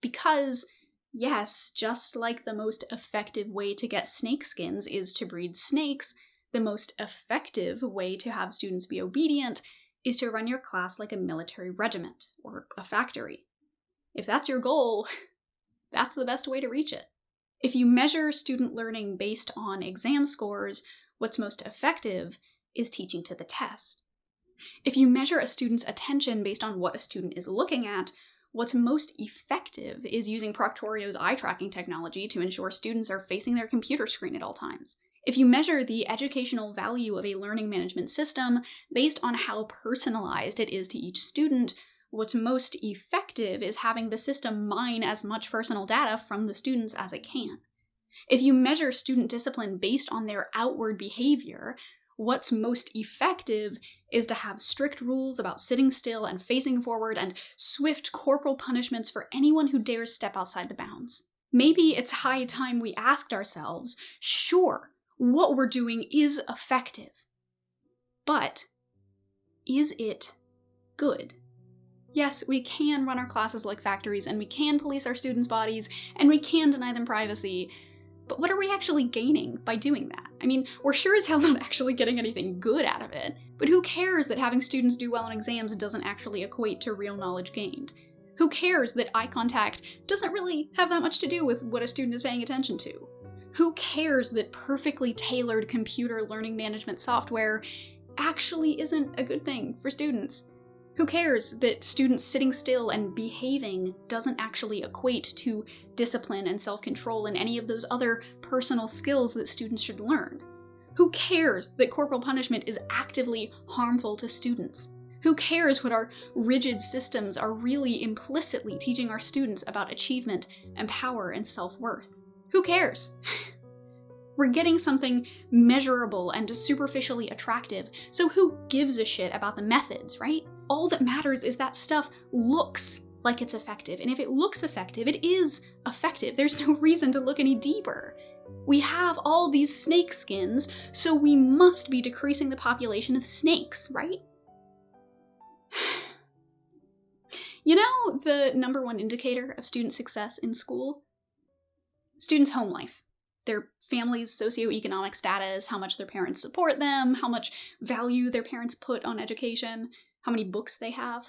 Because, yes, just like the most effective way to get snakeskins is to breed snakes, the most effective way to have students be obedient is to run your class like a military regiment or a factory. If that's your goal, that's the best way to reach it. If you measure student learning based on exam scores, what's most effective is teaching to the test. If you measure a student's attention based on what a student is looking at, what's most effective is using Proctorio's eye tracking technology to ensure students are facing their computer screen at all times. If you measure the educational value of a learning management system based on how personalized it is to each student, what's most effective is having the system mine as much personal data from the students as it can. If you measure student discipline based on their outward behavior, what's most effective is to have strict rules about sitting still and facing forward and swift corporal punishments for anyone who dares step outside the bounds. Maybe it's high time we asked ourselves, sure, what we're doing is effective, but is it good? Yes, we can run our classes like factories, and we can police our students' bodies, and we can deny them privacy, but what are we actually gaining by doing that? I mean, we're sure as hell not actually getting anything good out of it, but who cares that having students do well on exams doesn't actually equate to real knowledge gained? Who cares that eye contact doesn't really have that much to do with what a student is paying attention to? Who cares that perfectly tailored computer learning management software actually isn't a good thing for students? Who cares that students sitting still and behaving doesn't actually equate to discipline and self-control and any of those other personal skills that students should learn? Who cares that corporal punishment is actively harmful to students? Who cares what our rigid systems are really implicitly teaching our students about achievement and power and self-worth? Who cares? We're getting something measurable and superficially attractive, so who gives a shit about the methods, right? All that matters is that stuff looks like it's effective, and if it looks effective, it is effective. There's no reason to look any deeper. We have all these snake skins, so we must be decreasing the population of snakes, right? You know the number one indicator of student success in school? Students' home life. Their family's socioeconomic status, how much their parents support them, how much value their parents put on education, how many books they have.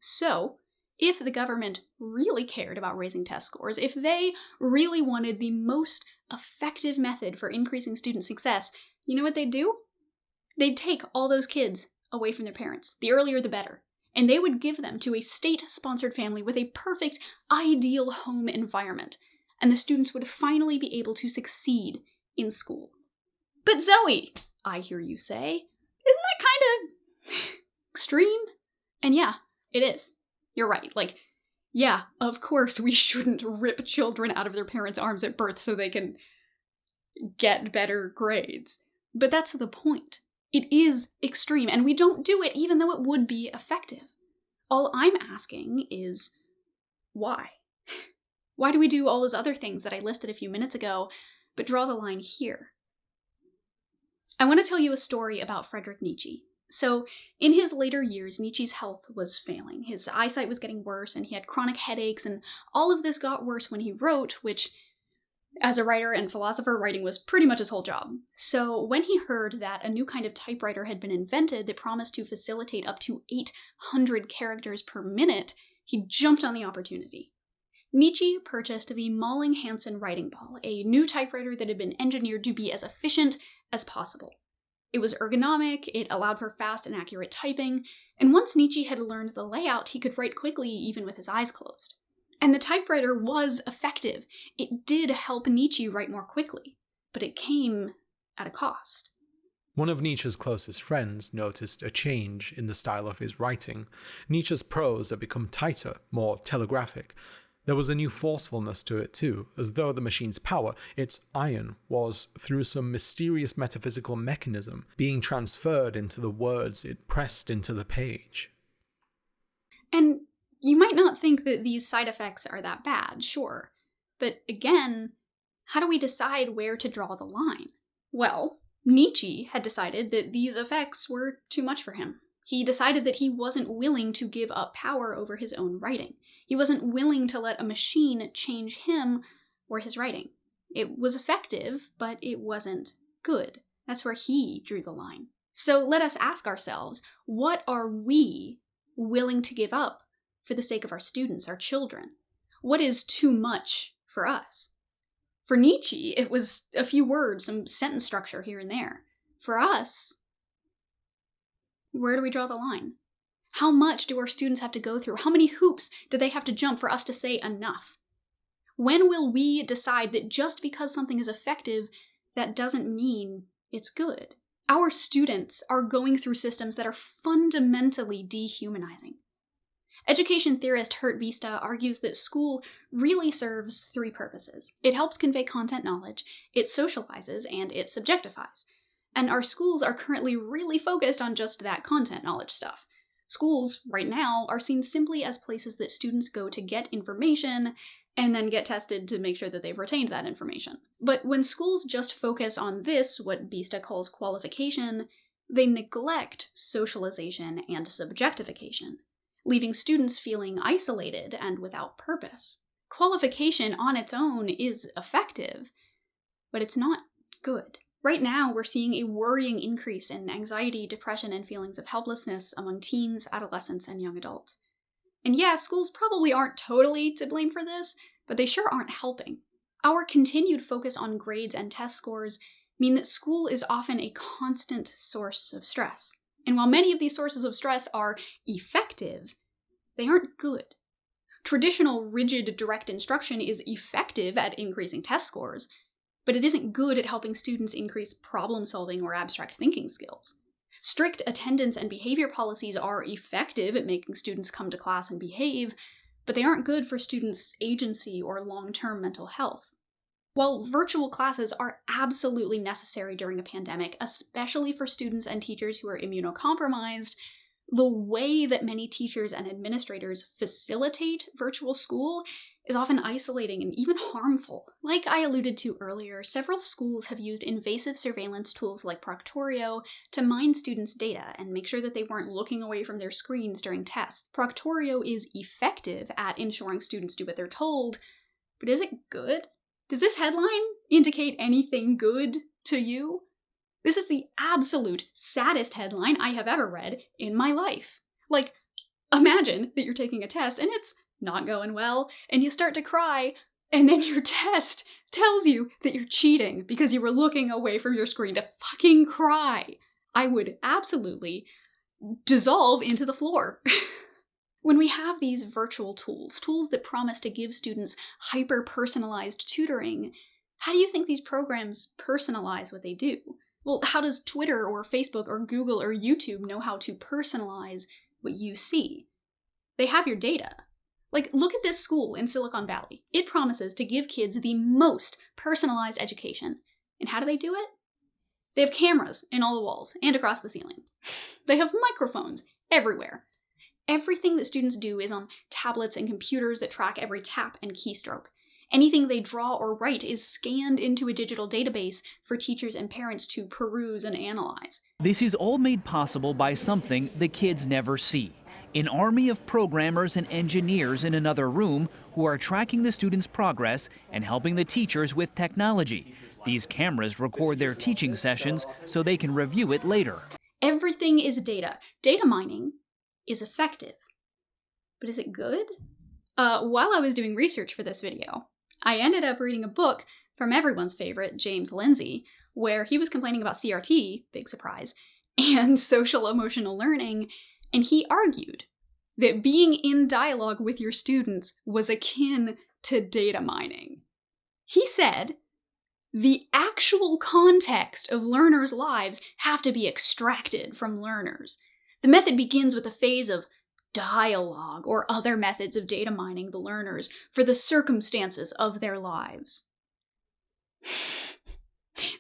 So, if the government really cared about raising test scores, if they really wanted the most effective method for increasing student success, you know what they'd do? They'd take all those kids away from their parents. The earlier the better. And they would give them to a state-sponsored family with a perfect, ideal home environment. And the students would finally be able to succeed in school. But Zoe, I hear you say. Isn't that kind of extreme? And yeah, it is. You're right. Like, yeah, of course we shouldn't rip children out of their parents' arms at birth so they can get better grades. But that's the point. It is extreme, and we don't do it even though it would be effective. All I'm asking is, why? Why do we do all those other things that I listed a few minutes ago, but draw the line here? I want to tell you a story about Friedrich Nietzsche. So, in his later years, Nietzsche's health was failing. His eyesight was getting worse, and he had chronic headaches, and all of this got worse when he wrote, which, as a writer and philosopher, writing was pretty much his whole job. So, when he heard that a new kind of typewriter had been invented that promised to facilitate up to 800 characters per minute, he jumped on the opportunity. Nietzsche purchased the Malling-Hansen writing ball, a new typewriter that had been engineered to be as efficient as possible. It was ergonomic, it allowed for fast and accurate typing, and once Nietzsche had learned the layout, he could write quickly even with his eyes closed. And the typewriter was effective. It did help Nietzsche write more quickly, but it came at a cost. One of Nietzsche's closest friends noticed a change in the style of his writing. Nietzsche's prose had become tighter, more telegraphic. There was a new forcefulness to it too, as though the machine's power, its iron, was, through some mysterious metaphysical mechanism, being transferred into the words it pressed into the page. And you might not think that these side effects are that bad, sure. But again, how do we decide where to draw the line? Well, Nietzsche had decided that these effects were too much for him. He decided that he wasn't willing to give up power over his own writing. He wasn't willing to let a machine change him or his writing. It was effective, but it wasn't good. That's where he drew the line. So let us ask ourselves, what are we willing to give up for the sake of our students, our children? What is too much for us? For Nietzsche, it was a few words, some sentence structure here and there. For us, where do we draw the line? How much do our students have to go through? How many hoops do they have to jump for us to say enough? When will we decide that just because something is effective, that doesn't mean it's good? Our students are going through systems that are fundamentally dehumanizing. Education theorist Hert Vista argues that school really serves three purposes. It helps convey content knowledge, it socializes, and it subjectifies. And our schools are currently really focused on just that content knowledge stuff. Schools, right now, are seen simply as places that students go to get information and then get tested to make sure that they've retained that information. But when schools just focus on this, what Vista calls qualification, they neglect socialization and subjectification, leaving students feeling isolated and without purpose. Qualification on its own is effective, but it's not good. Right now, we're seeing a worrying increase in anxiety, depression, and feelings of helplessness among teens, adolescents, and young adults. And yeah, schools probably aren't totally to blame for this, but they sure aren't helping. Our continued focus on grades and test scores mean that school is often a constant source of stress. And while many of these sources of stress are effective, they aren't good. Traditional, rigid, direct instruction is effective at increasing test scores, but it isn't good at helping students increase problem-solving or abstract thinking skills. Strict attendance and behavior policies are effective at making students come to class and behave, but they aren't good for students' agency or long-term mental health. While virtual classes are absolutely necessary during a pandemic, especially for students and teachers who are immunocompromised, the way that many teachers and administrators facilitate virtual school is often isolating and even harmful. Like I alluded to earlier, several schools have used invasive surveillance tools like Proctorio to mine students' data and make sure that they weren't looking away from their screens during tests. Proctorio is effective at ensuring students do what they're told, but is it good? Does this headline indicate anything good to you? This is the absolute saddest headline I have ever read in my life. Like, imagine that you're taking a test and it's not going well, and you start to cry, and then your test tells you that you're cheating because you were looking away from your screen to fucking cry. I would absolutely dissolve into the floor. When we have these virtual tools that promise to give students hyper-personalized tutoring, how do you think these programs personalize what they do? Well, how does Twitter or Facebook or Google or YouTube know how to personalize what you see? They have your data. Like, look at this school in Silicon Valley. It promises to give kids the most personalized education. And how do they do it? They have cameras in all the walls and across the ceiling. They have microphones everywhere. Everything that students do is on tablets and computers that track every tap and keystroke. Anything they draw or write is scanned into a digital database for teachers and parents to peruse and analyze. This is all made possible by something the kids never see. An army of programmers and engineers in another room who are tracking the students' progress and helping the teachers with technology. These cameras record their teaching sessions so they can review it later. Everything is data. Data mining is effective. But is it good? While I was doing research for this video, I ended up reading a book from everyone's favorite, James Lindsay, where he was complaining about CRT, big surprise, and social emotional learning, and he argued that being in dialogue with your students was akin to data mining. He said, the actual context of learners' lives have to be extracted from learners. The method begins with a phase of dialogue or other methods of data mining the learners for the circumstances of their lives.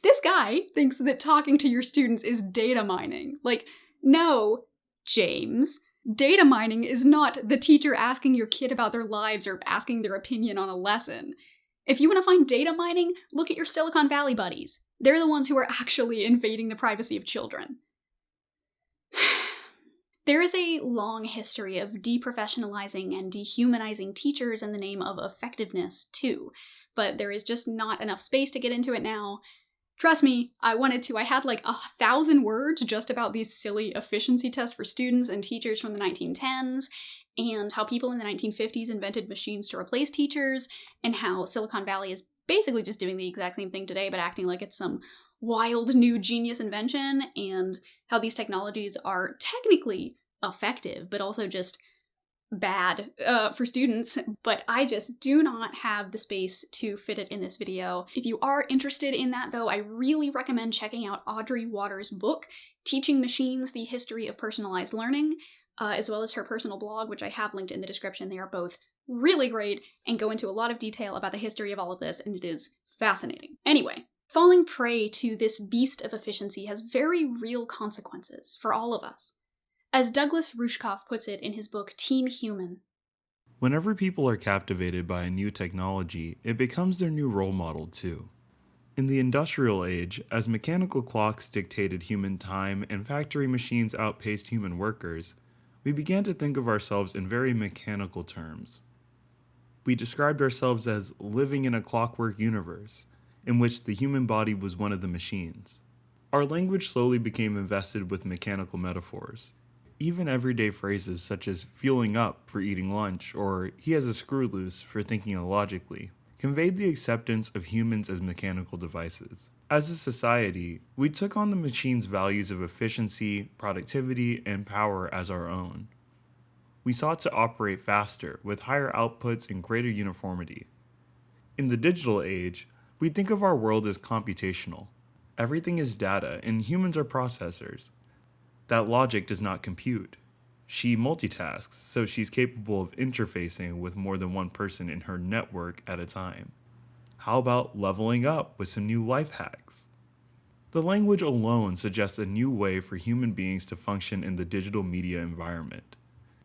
This guy thinks that talking to your students is data mining. Like, no, James. Data mining is not the teacher asking your kid about their lives or asking their opinion on a lesson. If you want to find data mining, look at your Silicon Valley buddies. They're the ones who are actually invading the privacy of children. There is a long history of deprofessionalizing and dehumanizing teachers in the name of effectiveness, too. But there is just not enough space to get into it now. Trust me, I wanted to. I had like 1,000 words just about these silly efficiency tests for students and teachers from the 1910s, and how people in the 1950s invented machines to replace teachers, and how Silicon Valley is basically just doing the exact same thing today, but acting like it's some wild new genius invention, and how these technologies are technically effective, but also just bad for students. But I just do not have the space to fit it in this video. If you are interested in that, though, I really recommend checking out Audrey Waters' book, Teaching Machines: The History of Personalized Learning, as well as her personal blog, which I have linked in the description. They are both really great and go into a lot of detail about the history of all of this, and it is fascinating. Anyway, falling prey to this beast of efficiency has very real consequences for all of us. As Douglas Rushkoff puts it in his book Team Human, whenever people are captivated by a new technology, it becomes their new role model too. In the industrial age, as mechanical clocks dictated human time and factory machines outpaced human workers, we began to think of ourselves in very mechanical terms. We described ourselves as living in a clockwork universe, in which the human body was one of the machines. Our language slowly became invested with mechanical metaphors. Even everyday phrases such as fueling up for eating lunch or he has a screw loose for thinking illogically conveyed the acceptance of humans as mechanical devices. As a society, we took on the machine's values of efficiency, productivity, and power as our own. We sought to operate faster, with higher outputs and greater uniformity. In the digital age, we think of our world as computational. Everything is data, and humans are processors. That logic does not compute. She multitasks, so she's capable of interfacing with more than one person in her network at a time. How about leveling up with some new life hacks? The language alone suggests a new way for human beings to function in the digital media environment.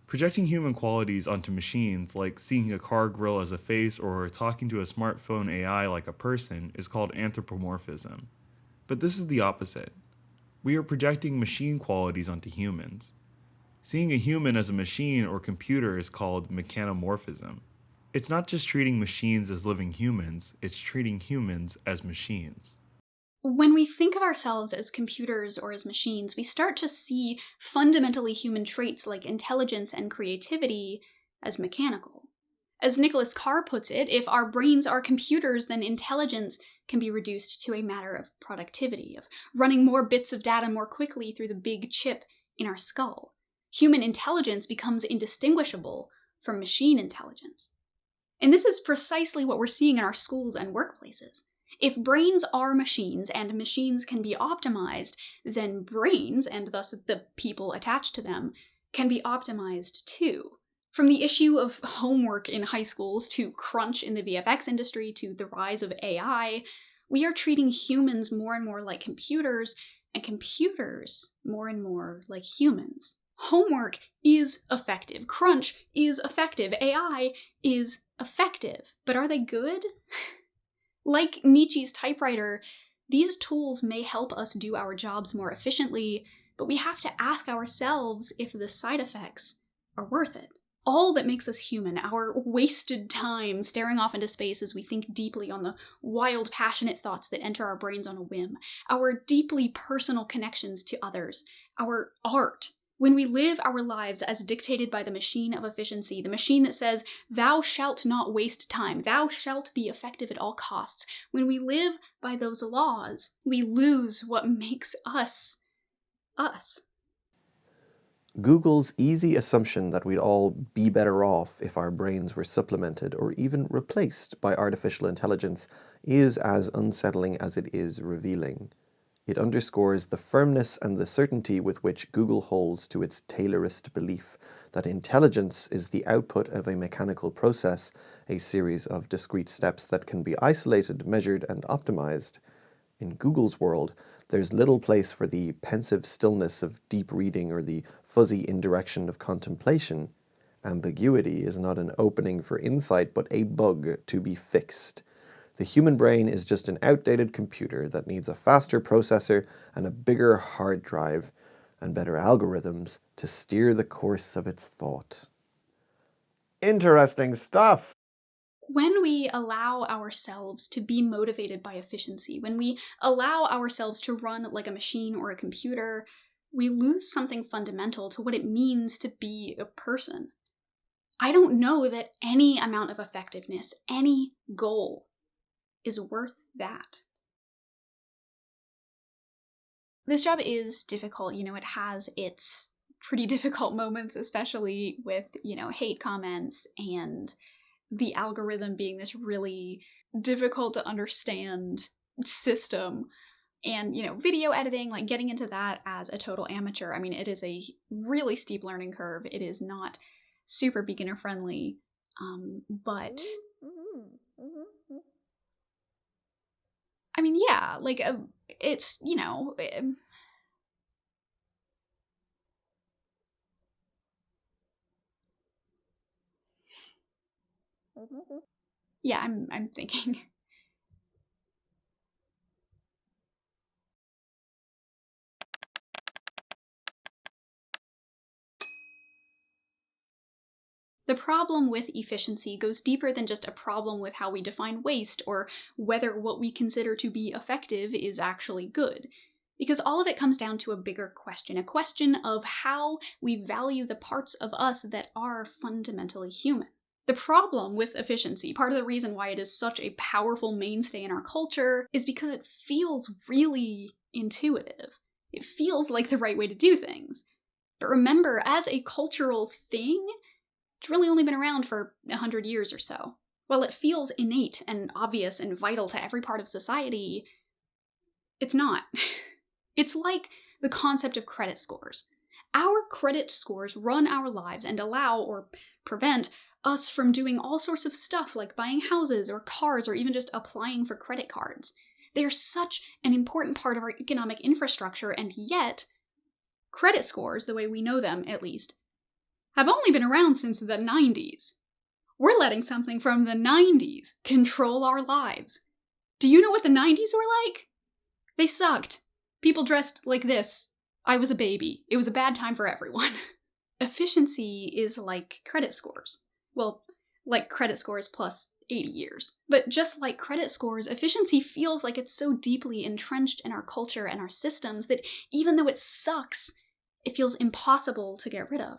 Projecting human qualities onto machines, like seeing a car grill as a face or talking to a smartphone AI like a person, is called anthropomorphism. But this is the opposite. We are projecting machine qualities onto humans. Seeing a human as a machine or computer is called mechanomorphism. It's not just treating machines as living humans, it's treating humans as machines. When we think of ourselves as computers or as machines, we start to see fundamentally human traits like intelligence and creativity as mechanical. As Nicholas Carr puts it, if our brains are computers, then intelligence can be reduced to a matter of productivity, of running more bits of data more quickly through the big chip in our skull. Human intelligence becomes indistinguishable from machine intelligence. And this is precisely what we're seeing in our schools and workplaces. If brains are machines and machines can be optimized, then brains, and thus the people attached to them, can be optimized too. From the issue of homework in high schools to crunch in the VFX industry to the rise of AI, we are treating humans more and more like computers, and computers more and more like humans. Homework is effective. Crunch is effective. AI is effective. But are they good? Like Nietzsche's typewriter, these tools may help us do our jobs more efficiently, but we have to ask ourselves if the side effects are worth it. All that makes us human, our wasted time staring off into space as we think deeply on the wild, passionate thoughts that enter our brains on a whim, our deeply personal connections to others, our art. When we live our lives as dictated by the machine of efficiency, the machine that says, thou shalt not waste time, thou shalt be effective at all costs, when we live by those laws, we lose what makes us, us. Google's easy assumption that we'd all be better off if our brains were supplemented or even replaced by artificial intelligence is as unsettling as it is revealing. It underscores the firmness and the certainty with which Google holds to its Taylorist belief that intelligence is the output of a mechanical process, a series of discrete steps that can be isolated, measured, and optimized. In Google's world, there's little place for the pensive stillness of deep reading or the fuzzy indirection of contemplation. Ambiguity is not an opening for insight, but a bug to be fixed. The human brain is just an outdated computer that needs a faster processor and a bigger hard drive and better algorithms to steer the course of its thought. Interesting stuff! When we allow ourselves to be motivated by efficiency, when we allow ourselves to run like a machine or a computer, we lose something fundamental to what it means to be a person. I don't know that any amount of effectiveness, any goal, is worth that. This job is difficult, it has its pretty difficult moments, especially with, hate comments and the algorithm being this really difficult to understand system. And, video editing, like getting into that as a total amateur, it is a really steep learning curve. It is not super beginner friendly, but yeah, it's, yeah, I'm thinking. The problem with efficiency goes deeper than just a problem with how we define waste or whether what we consider to be effective is actually good. Because all of it comes down to a bigger question, a question of how we value the parts of us that are fundamentally human. The problem with efficiency, part of the reason why it is such a powerful mainstay in our culture, is because it feels really intuitive. It feels like the right way to do things. But remember, as a cultural thing, it's really only been around for 100 years or so. While it feels innate and obvious and vital to every part of society, it's not. It's like the concept of credit scores. Our credit scores run our lives and allow or prevent us from doing all sorts of stuff like buying houses or cars or even just applying for credit cards. They are such an important part of our economic infrastructure, and yet, credit scores, the way we know them at least, have only been around since the 90s. We're letting something from the 90s control our lives. Do you know what the 90s were like? They sucked. People dressed like this. I was a baby. It was a bad time for everyone. Efficiency is like credit scores. Well, like credit scores plus 80 years. But just like credit scores, efficiency feels like it's so deeply entrenched in our culture and our systems that even though it sucks, it feels impossible to get rid of.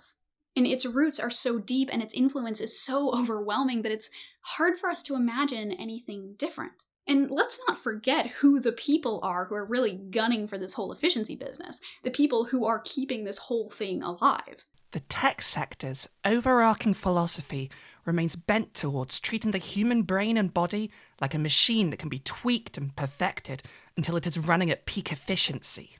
And its roots are so deep and its influence is so overwhelming that it's hard for us to imagine anything different. And let's not forget who the people are who are really gunning for this whole efficiency business. The people who are keeping this whole thing alive. The tech sector's overarching philosophy remains bent towards treating the human brain and body like a machine that can be tweaked and perfected until it is running at peak efficiency.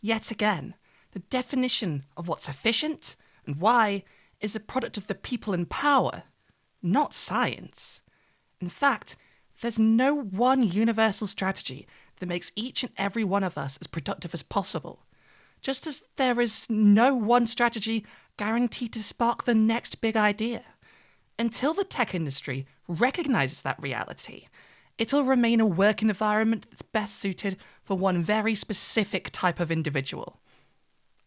Yet again, the definition of what's efficient and why is a product of the people in power, not science. In fact, there's no one universal strategy that makes each and every one of us as productive as possible, just as there is no one strategy guaranteed to spark the next big idea. Until the tech industry recognizes that reality, it'll remain a work environment that's best suited for one very specific type of individual.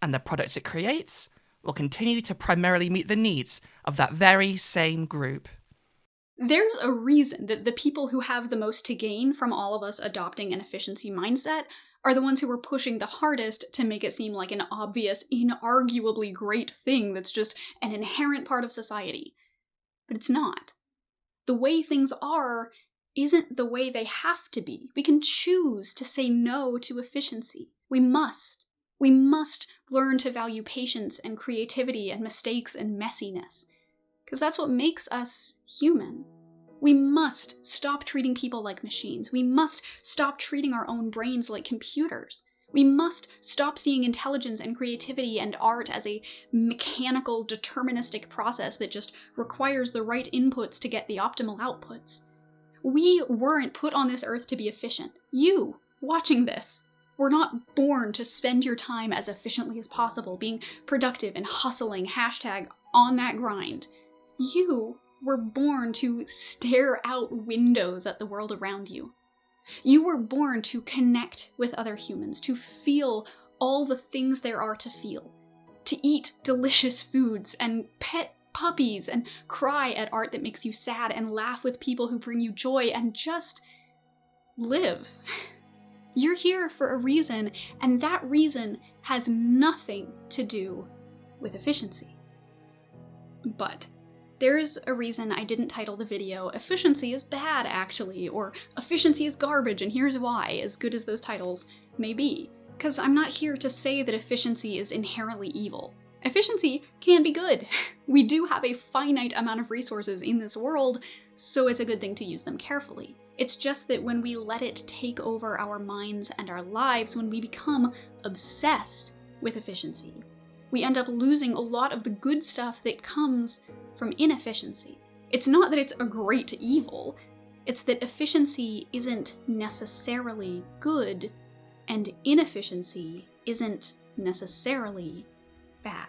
And the products it creates will continue to primarily meet the needs of that very same group. There's a reason that the people who have the most to gain from all of us adopting an efficiency mindset are the ones who are pushing the hardest to make it seem like an obvious, inarguably great thing that's just an inherent part of society. But it's not. The way things are isn't the way they have to be. We can choose to say no to efficiency. We must. We must learn to value patience and creativity and mistakes and messiness, because that's what makes us human. We must stop treating people like machines. We must stop treating our own brains like computers. We must stop seeing intelligence and creativity and art as a mechanical, deterministic process that just requires the right inputs to get the optimal outputs. We weren't put on this earth to be efficient. You, watching this, were not born to spend your time as efficiently as possible, being productive and hustling, #on that grind. You were born to stare out windows at the world around you. You were born to connect with other humans, to feel all the things there are to feel, to eat delicious foods and pet puppies and cry at art that makes you sad and laugh with people who bring you joy and just live. You're here for a reason, and that reason has nothing to do with efficiency. But there's a reason I didn't title the video "Efficiency is bad, actually," or "Efficiency is garbage, and here's why," as good as those titles may be. Because I'm not here to say that efficiency is inherently evil. Efficiency can be good. We do have a finite amount of resources in this world, so it's a good thing to use them carefully. It's just that when we let it take over our minds and our lives, when we become obsessed with efficiency, we end up losing a lot of the good stuff that comes from inefficiency. It's not that it's a great evil, it's that efficiency isn't necessarily good, and inefficiency isn't necessarily bad.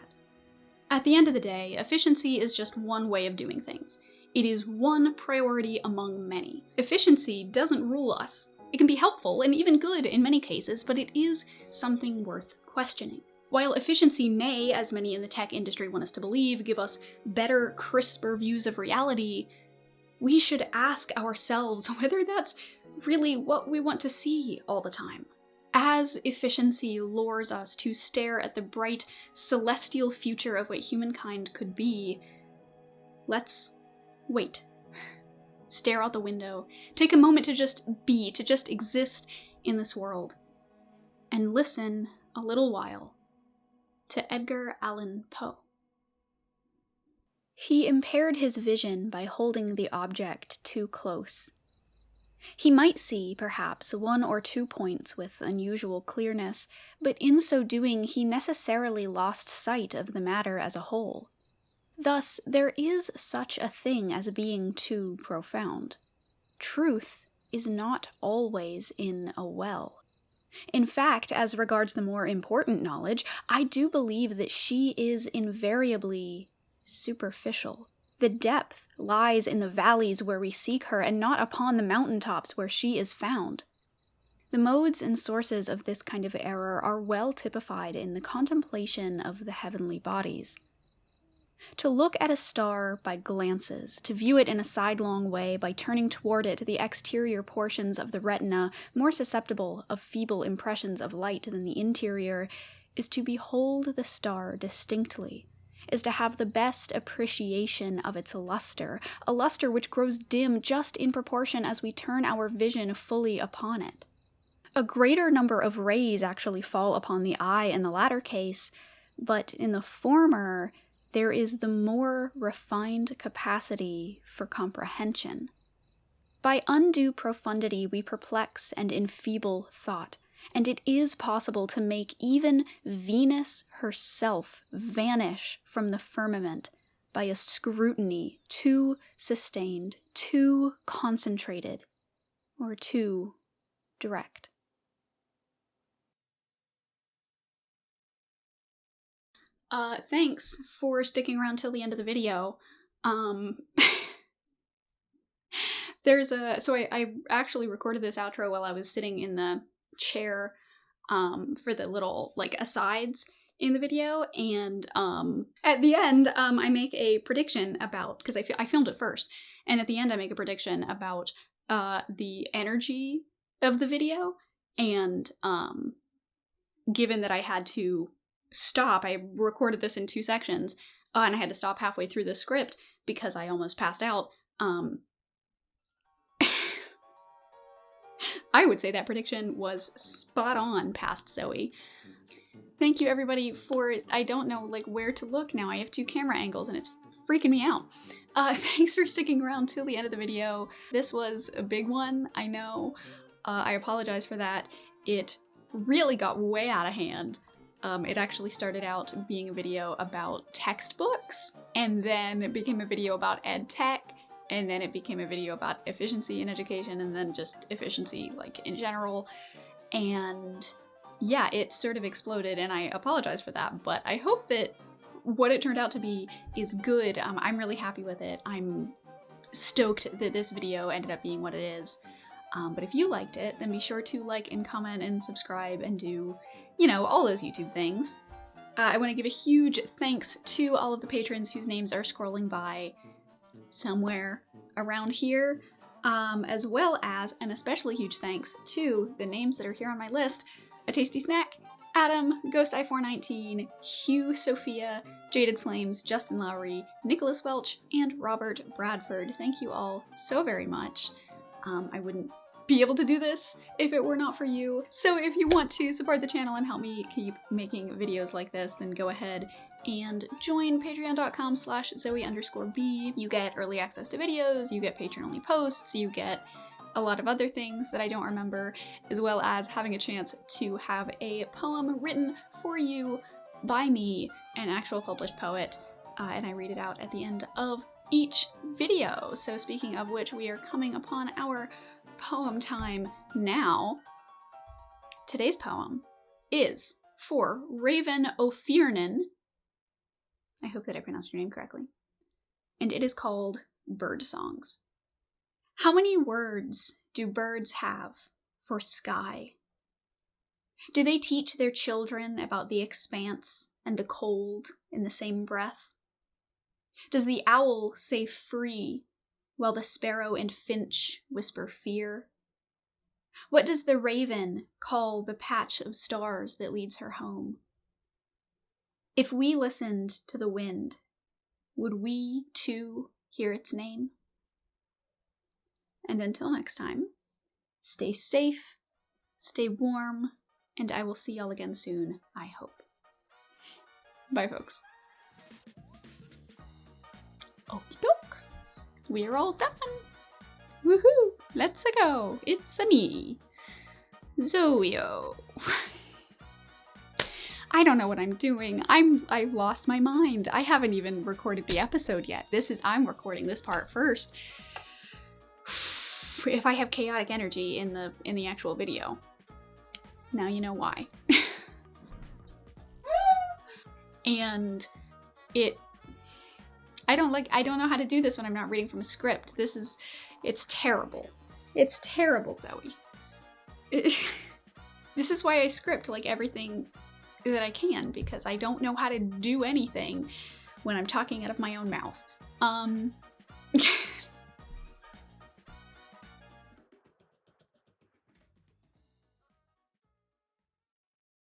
At the end of the day, efficiency is just one way of doing things. It is one priority among many. Efficiency doesn't rule us. It can be helpful and even good in many cases, but it is something worth questioning. While efficiency may, as many in the tech industry want us to believe, give us better, crisper views of reality, we should ask ourselves whether that's really what we want to see all the time. As efficiency lures us to stare at the bright, celestial future of what humankind could be, let's wait. Stare out the window. Take a moment to just be, to just exist in this world. And listen a little while to Edgar Allan Poe. He impaired his vision by holding the object too close. He might see, perhaps, 1 or 2 points with unusual clearness, but in so doing he necessarily lost sight of the matter as a whole. Thus, there is such a thing as being too profound. Truth is not always in a well. In fact, as regards the more important knowledge, I do believe that she is invariably superficial. The depth lies in the valleys where we seek her, and not upon the mountaintops where she is found. The modes and sources of this kind of error are well typified in the contemplation of the heavenly bodies. To look at a star by glances, to view it in a sidelong way by turning toward it the exterior portions of the retina more susceptible of feeble impressions of light than the interior, is to behold the star distinctly, is to have the best appreciation of its luster, a luster which grows dim just in proportion as we turn our vision fully upon it. A greater number of rays actually fall upon the eye in the latter case, but in the former, there is the more refined capacity for comprehension. By undue profundity, we perplex and enfeeble thought, and it is possible to make even Venus herself vanish from the firmament by a scrutiny too sustained, too concentrated, or too direct. Thanks for sticking around till the end of the video. I actually recorded this outro while I was sitting in the chair, for the little, asides in the video, and, at the end, I make a prediction about, because I filmed it first, and at the end I make a prediction about, the energy of the video, and, given that I had to stop, I recorded this in 2 sections, and I had to stop halfway through the script because I almost passed out, I would say that prediction was spot on past Zoe. Thank you everybody for, I don't know where to look now. I have 2 camera angles and it's freaking me out. Thanks for sticking around till the end of the video. This was a big one, I know. I apologize for that. It really got way out of hand. It actually started out being a video about textbooks, and then it became a video about ed tech, and then it became a video about efficiency in education, and then just efficiency in general. And yeah, it sort of exploded, and I apologize for that, but I hope that what it turned out to be is good. I'm really happy with it. I'm stoked that this video ended up being what it is. But if you liked it, then be sure to like and comment and subscribe and do, all those YouTube things. I want to give a huge thanks to all of the patrons whose names are scrolling by somewhere around here, as well as an especially huge thanks to the names that are here on my list: A Tasty Snack, Adam, GhostEye419, Hugh Sophia, Jaded Flames, Justin Lowry, Nicholas Welch, and Robert Bradford. Thank you all so very much. I wouldn't be able to do this if it were not for you. So if you want to support the channel and help me keep making videos like this, then go ahead and join patreon.com/Zoe_B. You get early access to videos, you get patron-only posts, you get a lot of other things that I don't remember, as well as having a chance to have a poem written for you by me, an actual published poet, and I read it out at the end of each video. So speaking of which, we are coming upon our poem time now. Today's poem is for Raven O'Fiernan. I hope that I pronounced your name correctly. And it is called Bird Songs. How many words do birds have for sky? Do they teach their children about the expanse and the cold in the same breath? Does the owl say free while the sparrow and finch whisper fear? What does the raven call the patch of stars that leads her home? If we listened to the wind, would we too hear its name? And until next time, stay safe, stay warm, and I will see y'all again soon, I hope. Bye, folks. Okie doke. We're all done. Woohoo! Let's go. It's a me, Zoe-o. I don't know what I'm doing. I've lost my mind. I haven't even recorded the episode yet. I'm recording this part first. If I have chaotic energy in the actual video, now you know why. And I don't know how to do this when I'm not reading from a script. It's terrible. It's terrible, Zoe. This is why I script everything that I can, because I don't know how to do anything when I'm talking out of my own mouth.